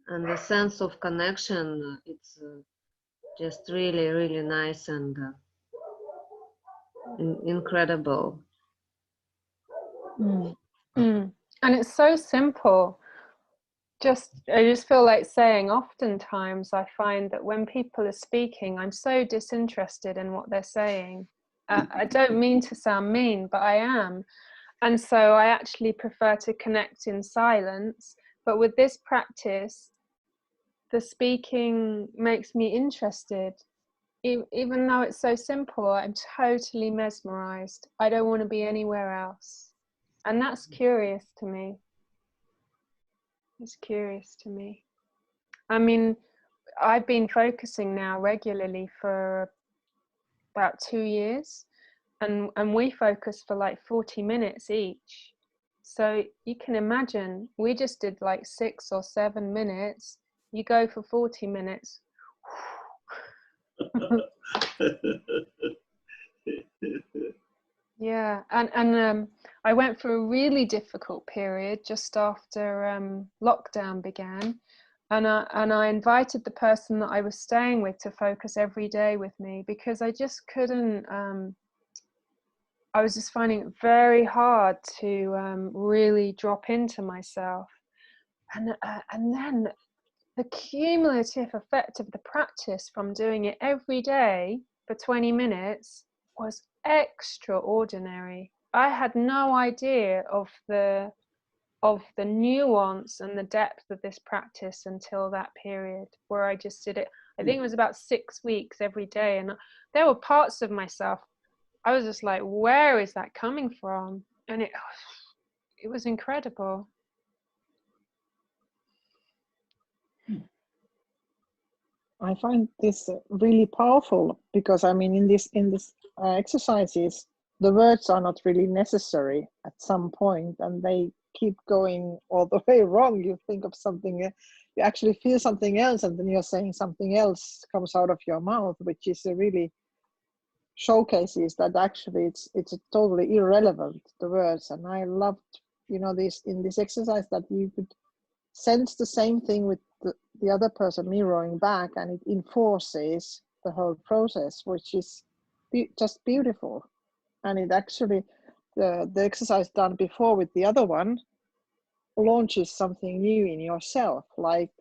And the sense of connection, it's just really, really nice and incredible. And it's so simple. I just feel like saying, oftentimes I find that when people are speaking, I'm so disinterested in what they're saying. I don't mean to sound mean, but I am. And so I actually prefer to connect in silence. But with this practice, the speaking makes me interested. Even though it's so simple, I'm totally mesmerized. I don't want to be anywhere else. And that's curious to me. It's curious to me. I mean, I've been focusing now regularly for about 2 years, and we focus for like 40 minutes each. So you can imagine, we just did like 6 or 7 minutes. You go for 40 minutes. Yeah, and I went through a really difficult period just after lockdown began, and I invited the person that I was staying with to focus every day with me, because I just couldn't. I was just finding it very hard to really drop into myself, and then the cumulative effect of the practice from doing it every day for 20 minutes was extraordinary. I had no idea of the nuance and the depth of this practice until that period where I just did it. I think it was about 6 weeks every day, and there were parts of myself I was just like, where is that coming from? And it was incredible. I find this really powerful, because I mean, in this exercises, the words are not really necessary at some point, and they keep going all the way wrong. You think of something, you actually feel something else, and then you're saying something else comes out of your mouth, which is a really showcases that actually it's totally irrelevant, the words. And I loved, you know, this in this exercise, that you could sense the same thing with the other person mirroring back, and it enforces the whole process, which is just beautiful. And it actually, the exercise done before with the other one launches something new in yourself. Like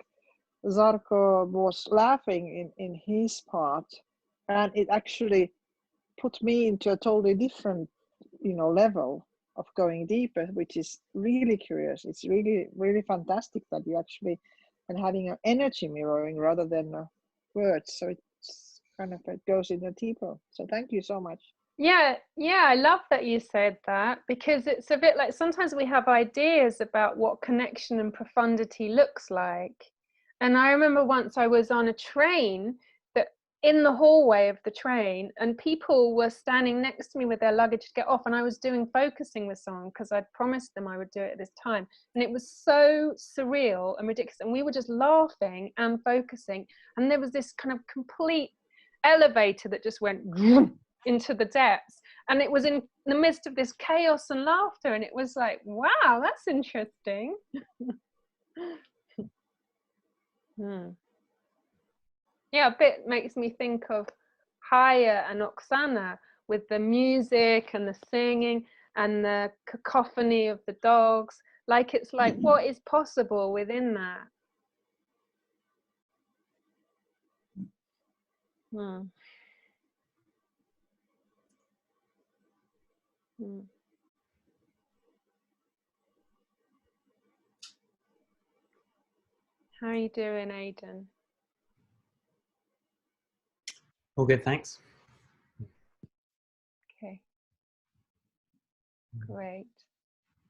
Zarko was laughing in his part, and it actually put me into a totally different, you know, level of going deeper, which is really curious. It's really, really fantastic that you actually and having an energy mirroring rather than words. So it's kind of, it goes in a deeper. So thank you so much. Yeah, I love that you said that, because it's a bit like sometimes we have ideas about what connection and profundity looks like. And I remember once I was on a train, that in the hallway of the train, and people were standing next to me with their luggage to get off, and I was doing focusing with someone because I'd promised them I would do it at this time, and it was so surreal and ridiculous, and we were just laughing and focusing, and there was this kind of complete elevator that just went into the depths, and it was in the midst of this chaos and laughter, and it was like, wow, that's interesting. Yeah, a bit makes me think of Haya and Oksana with the music and the singing and the cacophony of the dogs. Like, it's like, what is possible within that? How are you doing, Aidan? All good, thanks. Okay. Great.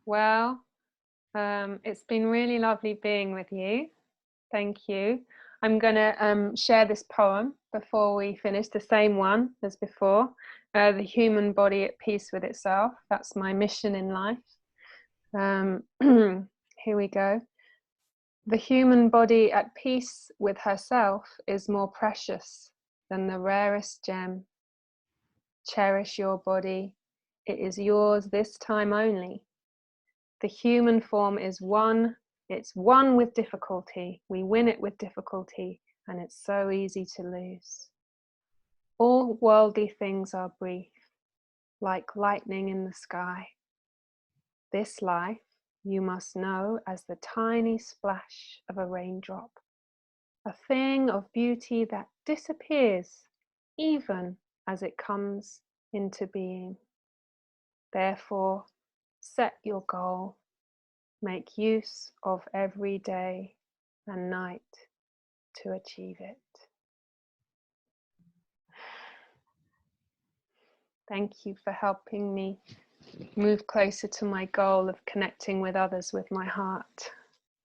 Well, it's been really lovely being with you. Thank you. I'm going to share this poem before we finish, the same one as before, the human body at peace with itself. That's my mission in life. Here we go. The human body at peace with herself is more precious than the rarest gem. Cherish your body. It is yours this time only. The human form is one. It's won with difficulty. We win it with difficulty, and it's so easy to lose. All worldly things are brief, like lightning in the sky. This life you must know as the tiny splash of a raindrop, a thing of beauty that disappears even as it comes into being. Therefore, set your goal. Make use of every day and night to achieve it. Thank you for helping me move closer to my goal of connecting with others with my heart.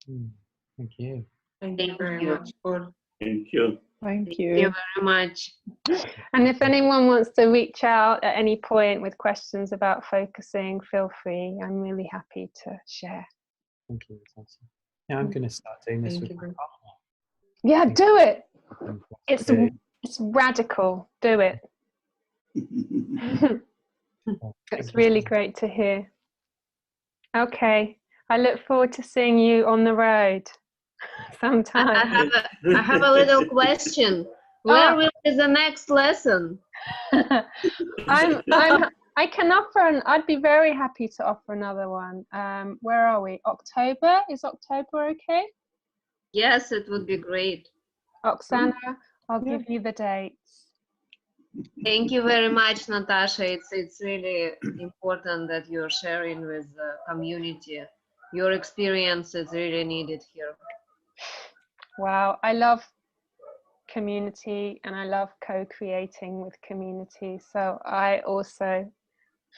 Thank you. Thank you very much for Thank you. Thank Thank you. you very much. And if anyone wants to reach out at any point with questions about focusing, feel free. I'm really happy to share. Thank you, Natasha. Yeah, I'm going to start doing this with my partner. Yeah, do it. It's It's radical. Do it. It's really great to hear. Okay, I look forward to seeing you on the road sometime. I have a little question. Where will be the next lesson? I can offer I'd be very happy to offer another one. Where are we? October? Is October okay? Yes, it would be great. Oksana, I'll give you the dates. Thank you very much, Natasha. It's really important that you're sharing with the community. Your experience is really needed here. Wow, I love community and I love co-creating with community. So I also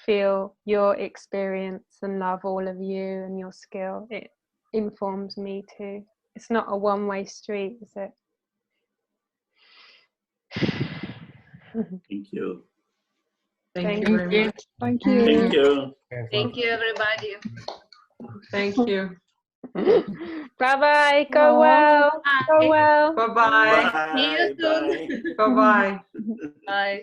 feel your experience and love all of you and your skill. It informs me too. It's not a one-way street, is it? Thank you. Thank you very much. Thank you. Thank you. Thank you, everybody. Thank you. Bye-bye. Go well. Go well. Bye-bye. See you Bye. soon. Bye. Bye-bye. Bye.